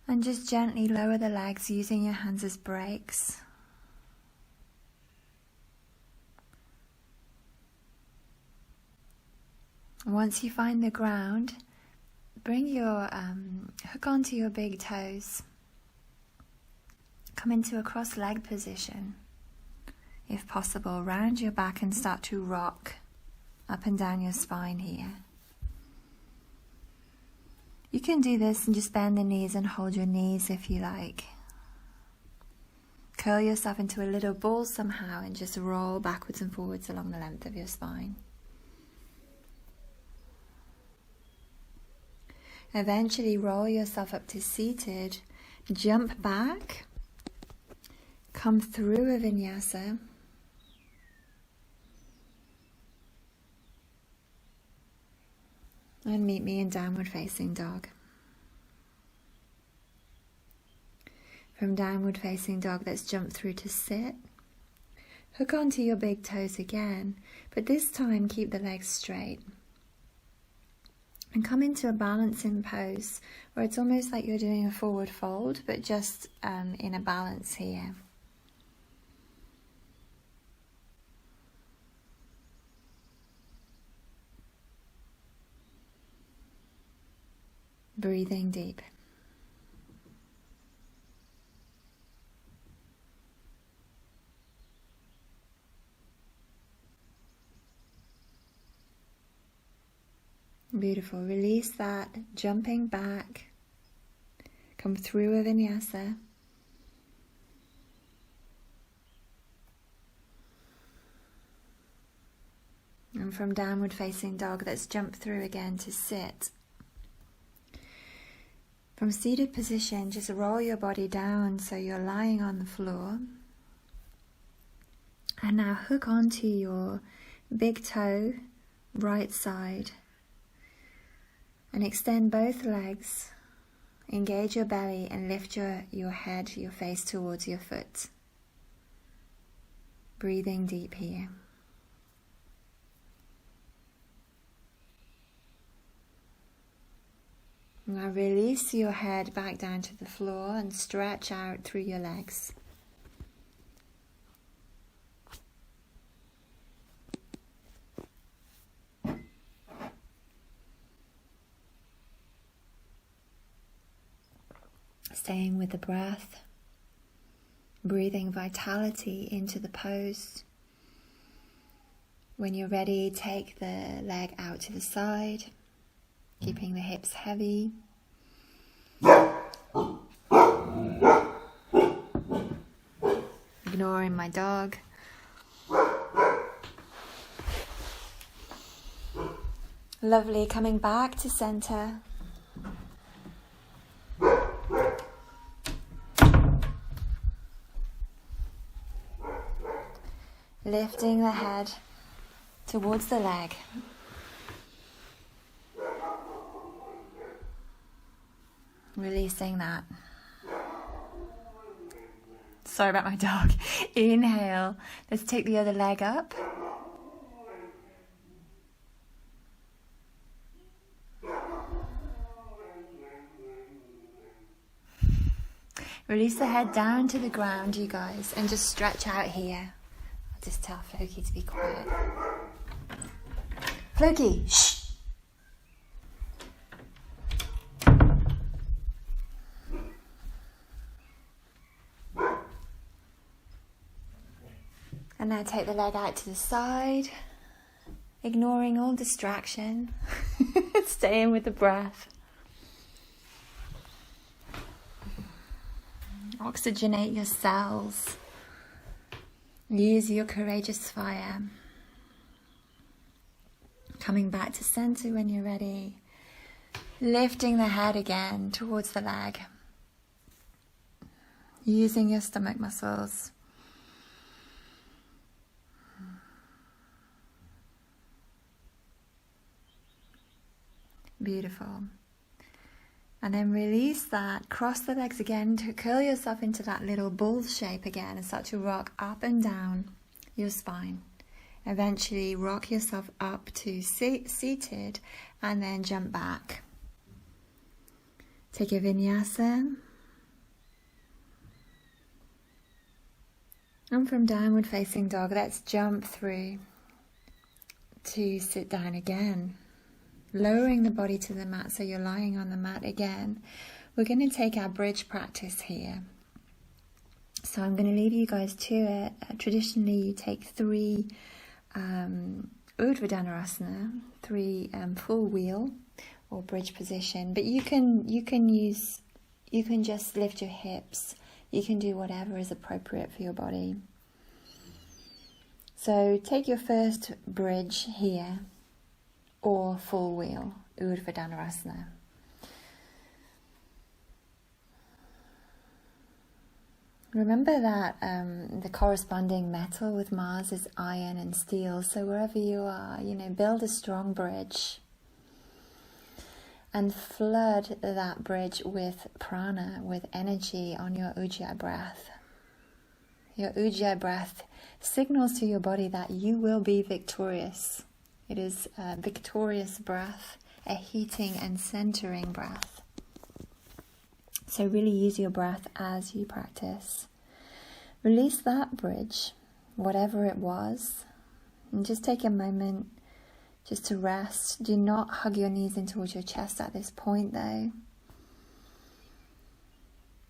and just gently lower the legs using your hands as brakes. Once you find the ground, bring your hook onto your big toes. Come into a cross-leg position. If possible, round your back and start to rock up and down your spine here. You can do this and just bend the knees and hold your knees if you like. Curl yourself into a little ball somehow and just roll backwards and forwards along the length of your spine. Eventually roll yourself up to seated, jump back, come through a vinyasa, and meet me in downward facing dog. From downward facing dog, let's jump through to sit. Hook onto your big toes again, but this time keep the legs straight. And come into a balancing pose where it's almost like you're doing a forward fold, but just in a balance here. Breathing deep. Beautiful. Release that, jumping back. Come through a vinyasa. And from downward facing dog, let's jump through again to sit. From seated position, just roll your body down so you're lying on the floor. And now hook onto your big toe, right side. And extend both legs. Engage your belly and lift your head, your face towards your foot. Breathing deep here. Now release your head back down to the floor and stretch out through your legs. Staying with the breath, breathing vitality into the pose. When you're ready, take the leg out to the side, keeping the hips heavy. Ignoring my dog. Lovely, coming back to center. Lifting the head towards the leg. Releasing that. Sorry about my dog. Inhale. Let's take the other leg up. Release the head down to the ground, you guys, and just stretch out here. I'll just tell Floki to be quiet. Floki, shh! And now take the leg out to the side, ignoring all distraction, staying with the breath. Oxygenate your cells. Use your courageous fire. Coming back to center when you're ready. Lifting the head again towards the leg. Using your stomach muscles. Beautiful. And then release that. Cross the legs again to curl yourself into that little bull shape again and start to rock up and down your spine. Eventually rock yourself up to seated and then jump back. Take a vinyasa. And from downward facing dog, let's jump through to sit down again. Lowering the body to the mat so you're lying on the mat again. We're going to take our bridge practice here. So I'm going to leave you guys to it. Traditionally you take 3 Urdhva Dhanurasana, 3 full wheel or bridge position, but you can just lift your hips. You can do whatever is appropriate for your body. So take your first bridge here, or full wheel, Urdhva Dhanurasana. Remember that the corresponding metal with Mars is iron and steel, so wherever you are, build a strong bridge and flood that bridge with prana, with energy on your Ujjayi breath. Your Ujjayi breath signals to your body that you will be victorious. It is a victorious breath, a heating and centering breath. So really use your breath as you practice. Release that bridge, whatever it was, and just take a moment just to rest. Do not hug your knees in towards your chest at this point though.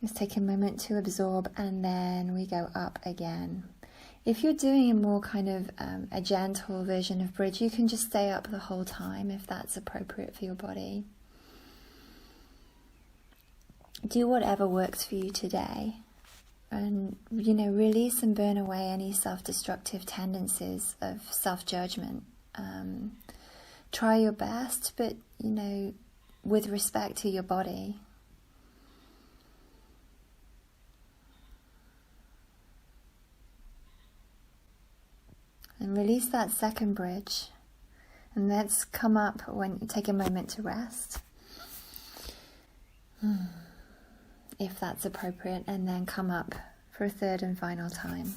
Just take a moment to absorb and then we go up again. If you're doing a more kind of a gentle version of bridge, you can just stay up the whole time if that's appropriate for your body. Do whatever works for you today. And, release and burn away any self-destructive tendencies of self-judgment. Try your best, but, with respect to your body. And release that second bridge. And let's come up when you take a moment to rest. If that's appropriate, and then come up for a third and final time.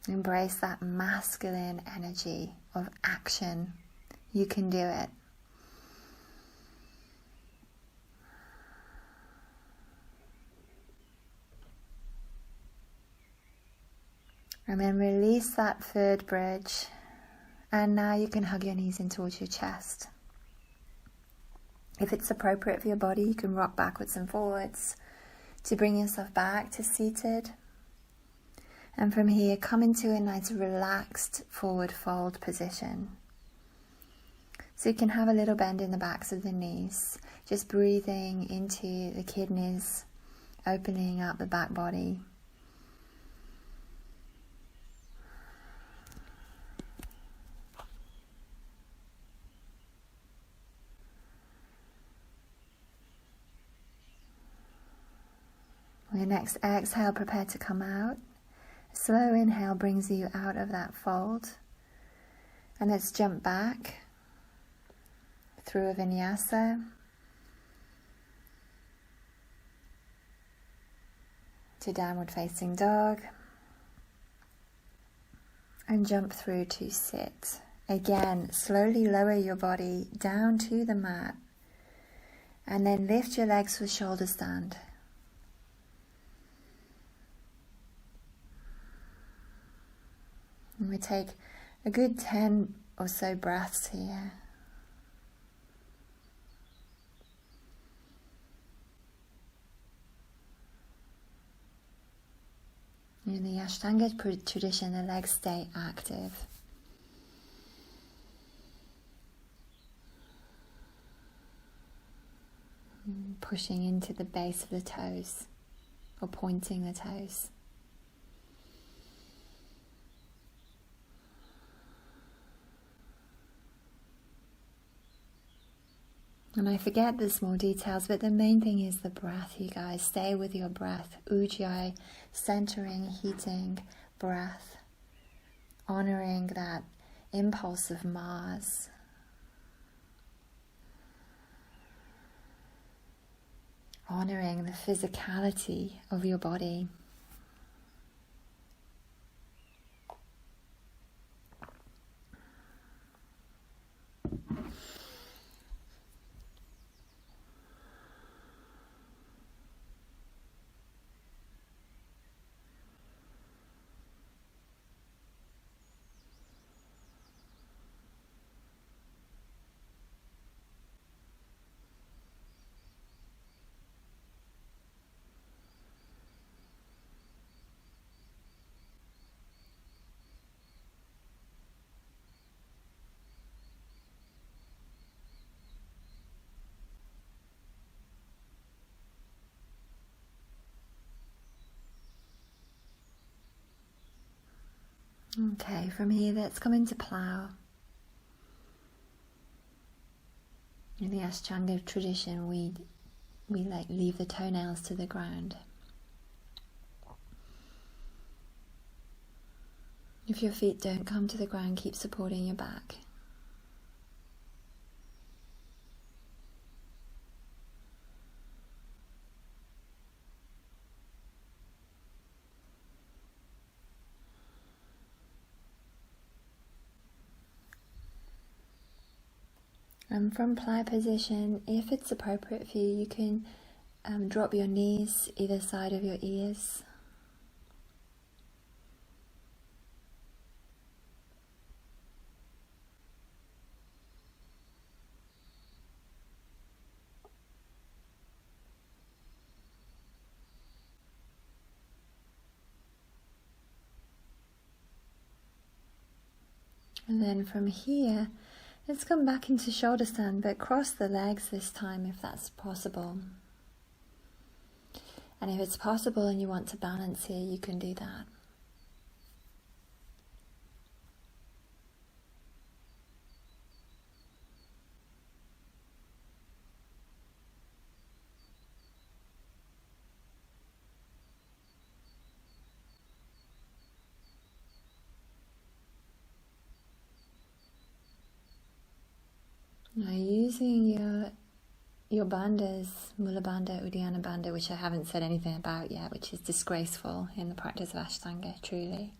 Embrace that masculine energy of action. You can do it. And then release that third bridge. And now you can hug your knees in towards your chest. If it's appropriate for your body, you can rock backwards and forwards to bring yourself back to seated. And from here, come into a nice relaxed forward fold position. So you can have a little bend in the backs of the knees, just breathing into the kidneys, opening up the back body. Your next exhale, prepare to come out. A slow inhale brings you out of that fold. And let's jump back through a vinyasa to downward facing dog. And jump through to sit. Again, slowly lower your body down to the mat. And then lift your legs for shoulder stand. And we take a good 10 or so breaths here. In the Ashtanga tradition, the legs stay active. pushing into the base of the toes or pointing the toes. And I forget the small details, but the main thing is the breath, you guys. Stay with your breath. Ujjayi, centering, heating breath, honoring that impulse of Mars. Honoring the physicality of your body. Okay, from here let's come into plow. In the Ashtanga tradition, we leave the toenails to the ground. If your feet don't come to the ground, keep supporting your back. And from plow position, if it's appropriate for you, you can drop your knees either side of your ears. And then from here, let's come back into shoulder stand, but cross the legs this time if that's possible. And if it's possible and you want to balance here, you can do that. Now using your bandhas, Mula Bandha, Uddiyana Bandha, which I haven't said anything about yet, which is disgraceful in the practice of Ashtanga, truly.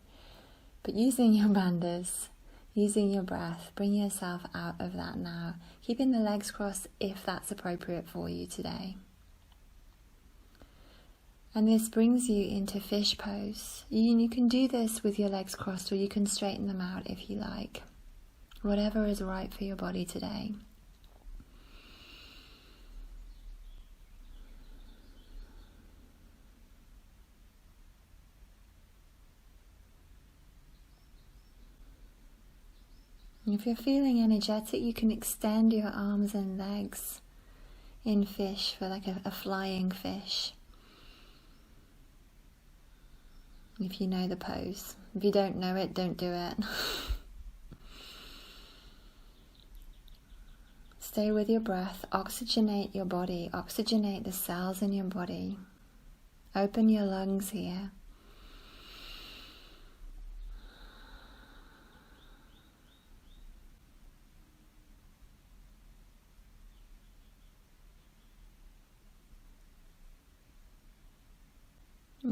But using your bandhas, using your breath, bring yourself out of that now, keeping the legs crossed if that's appropriate for you today. And this brings you into fish pose. You can do this with your legs crossed, or you can straighten them out if you like. Whatever is right for your body today. If you're feeling energetic, you can extend your arms and legs in fish for like a flying fish. If you know the pose. If you don't know it, don't do it. Stay with your breath, oxygenate your body, oxygenate the cells in your body. Open your lungs here.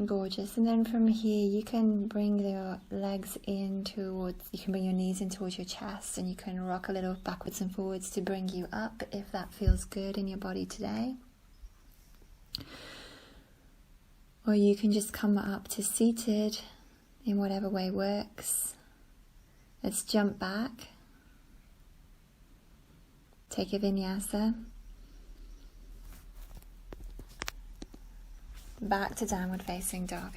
Gorgeous. And then from here you can bring your legs in towards, you can bring your knees in towards your chest, and you can rock a little backwards and forwards to bring you up if that feels good in your body today. Or you can just come up to seated in whatever way works. Let's jump back. Take a vinyasa. Back to downward facing dog.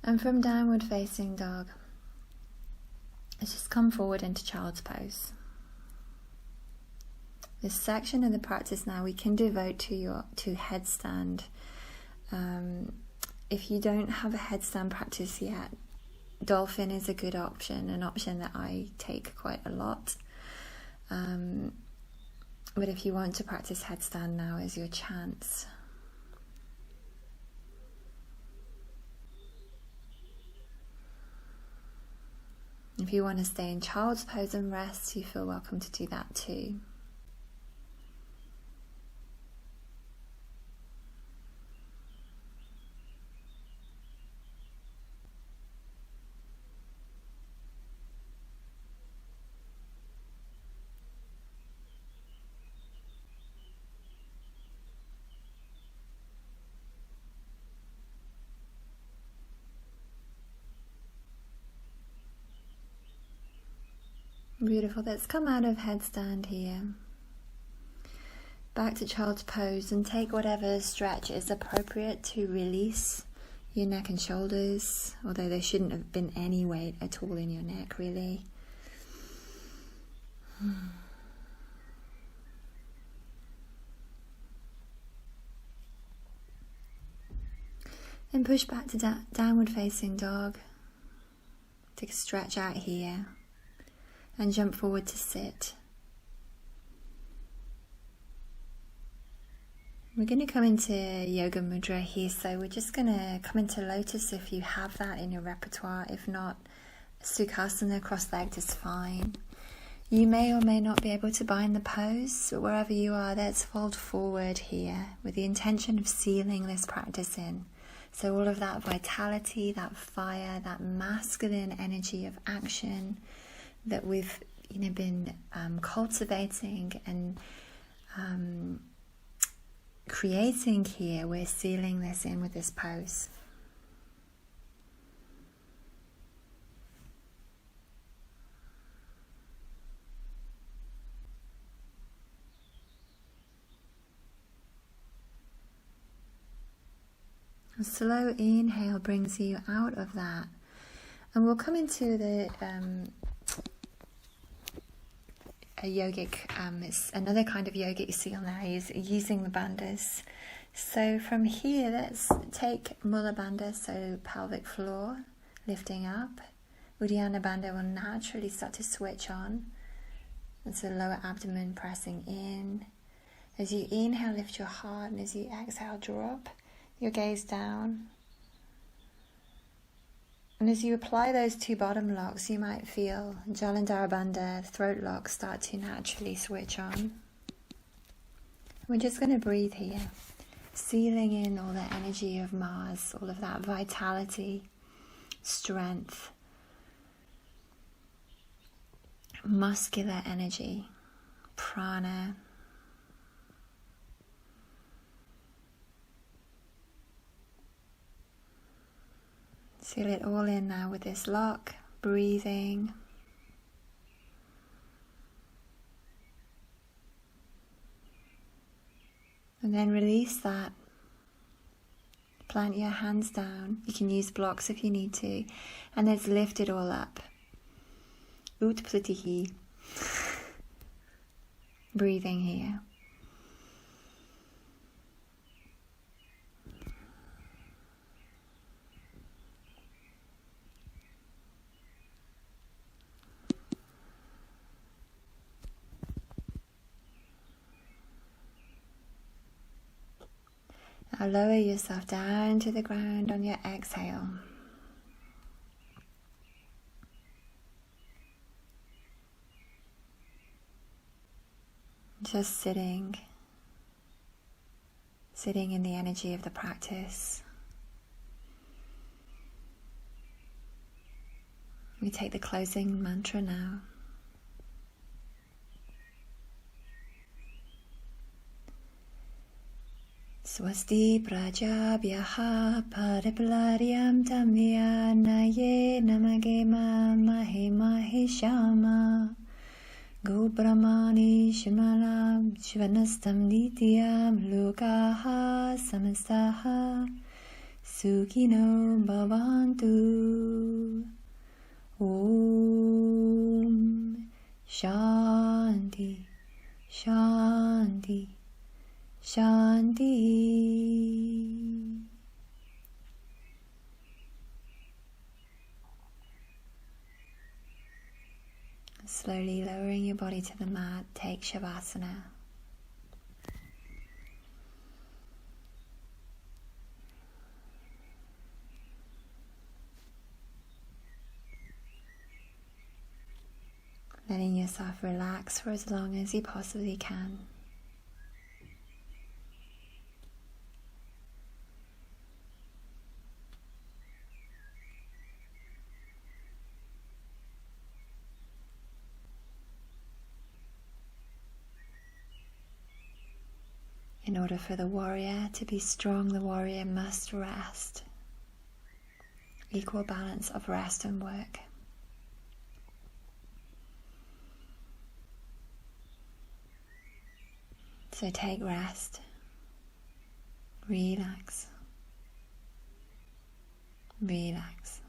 And from downward facing dog, let's just come forward into child's pose. this section of the practice now we can devote to headstand. If you don't have a headstand practice yet, dolphin is a good option, an option that I take quite a lot. But if you want to practice headstand, now is your chance. If you want to stay in child's pose and rest, you feel welcome to do that too. Beautiful. Let's come out of headstand here. Back to child's pose and take whatever stretch is appropriate to release your neck and shoulders, although there shouldn't have been any weight at all in your neck, really. And push back to downward facing dog. Take a stretch out here. And jump forward to sit. We're going to come into Yoga Mudra here, so we're just going to come into Lotus if you have that in your repertoire. If not, Sukhasana, cross-legged is fine. You may or may not be able to bind the pose, but wherever you are, let's fold forward here with the intention of sealing this practice in. So all of that vitality, that fire, that masculine energy of action that we've been cultivating and creating here, we're sealing this in with this pose. A slow inhale brings you out of that, and we'll come into the a yogic, it's another kind of yogic seal now, is using the bandhas. So from here, let's take Mula Bandha, so pelvic floor, lifting up. Uddiyana Bandha will naturally start to switch on. That's the lower abdomen pressing in. As you inhale, lift your heart, and as you exhale, drop your gaze down. And as you apply those two bottom locks, you might feel Jalandhara Bandha, throat lock, start to naturally switch on. We're just going to breathe here, sealing in all the energy of Mars, all of that vitality, strength, muscular energy, prana. Seal it all in now with this lock, breathing. And then release that. Plant your hands down. You can use blocks if you need to. And let's lift it all up. Utplatihi. Breathing here. Now lower yourself down to the ground on your exhale. Just sitting in the energy of the practice. We take the closing mantra now. Swasti prajabhyaha paripalaryam tamya naye namagema mahe maheshama go brahmani shimalam shivanastam nityam lokaha samastaha sukhino bhavantu. Om Shanti Shanti, Shanti. Slowly lowering your body to the mat, take Shavasana. Letting yourself relax for as long as you possibly can. In order for the warrior to be strong, the warrior must rest. Equal balance of rest and work. So take rest, relax, relax.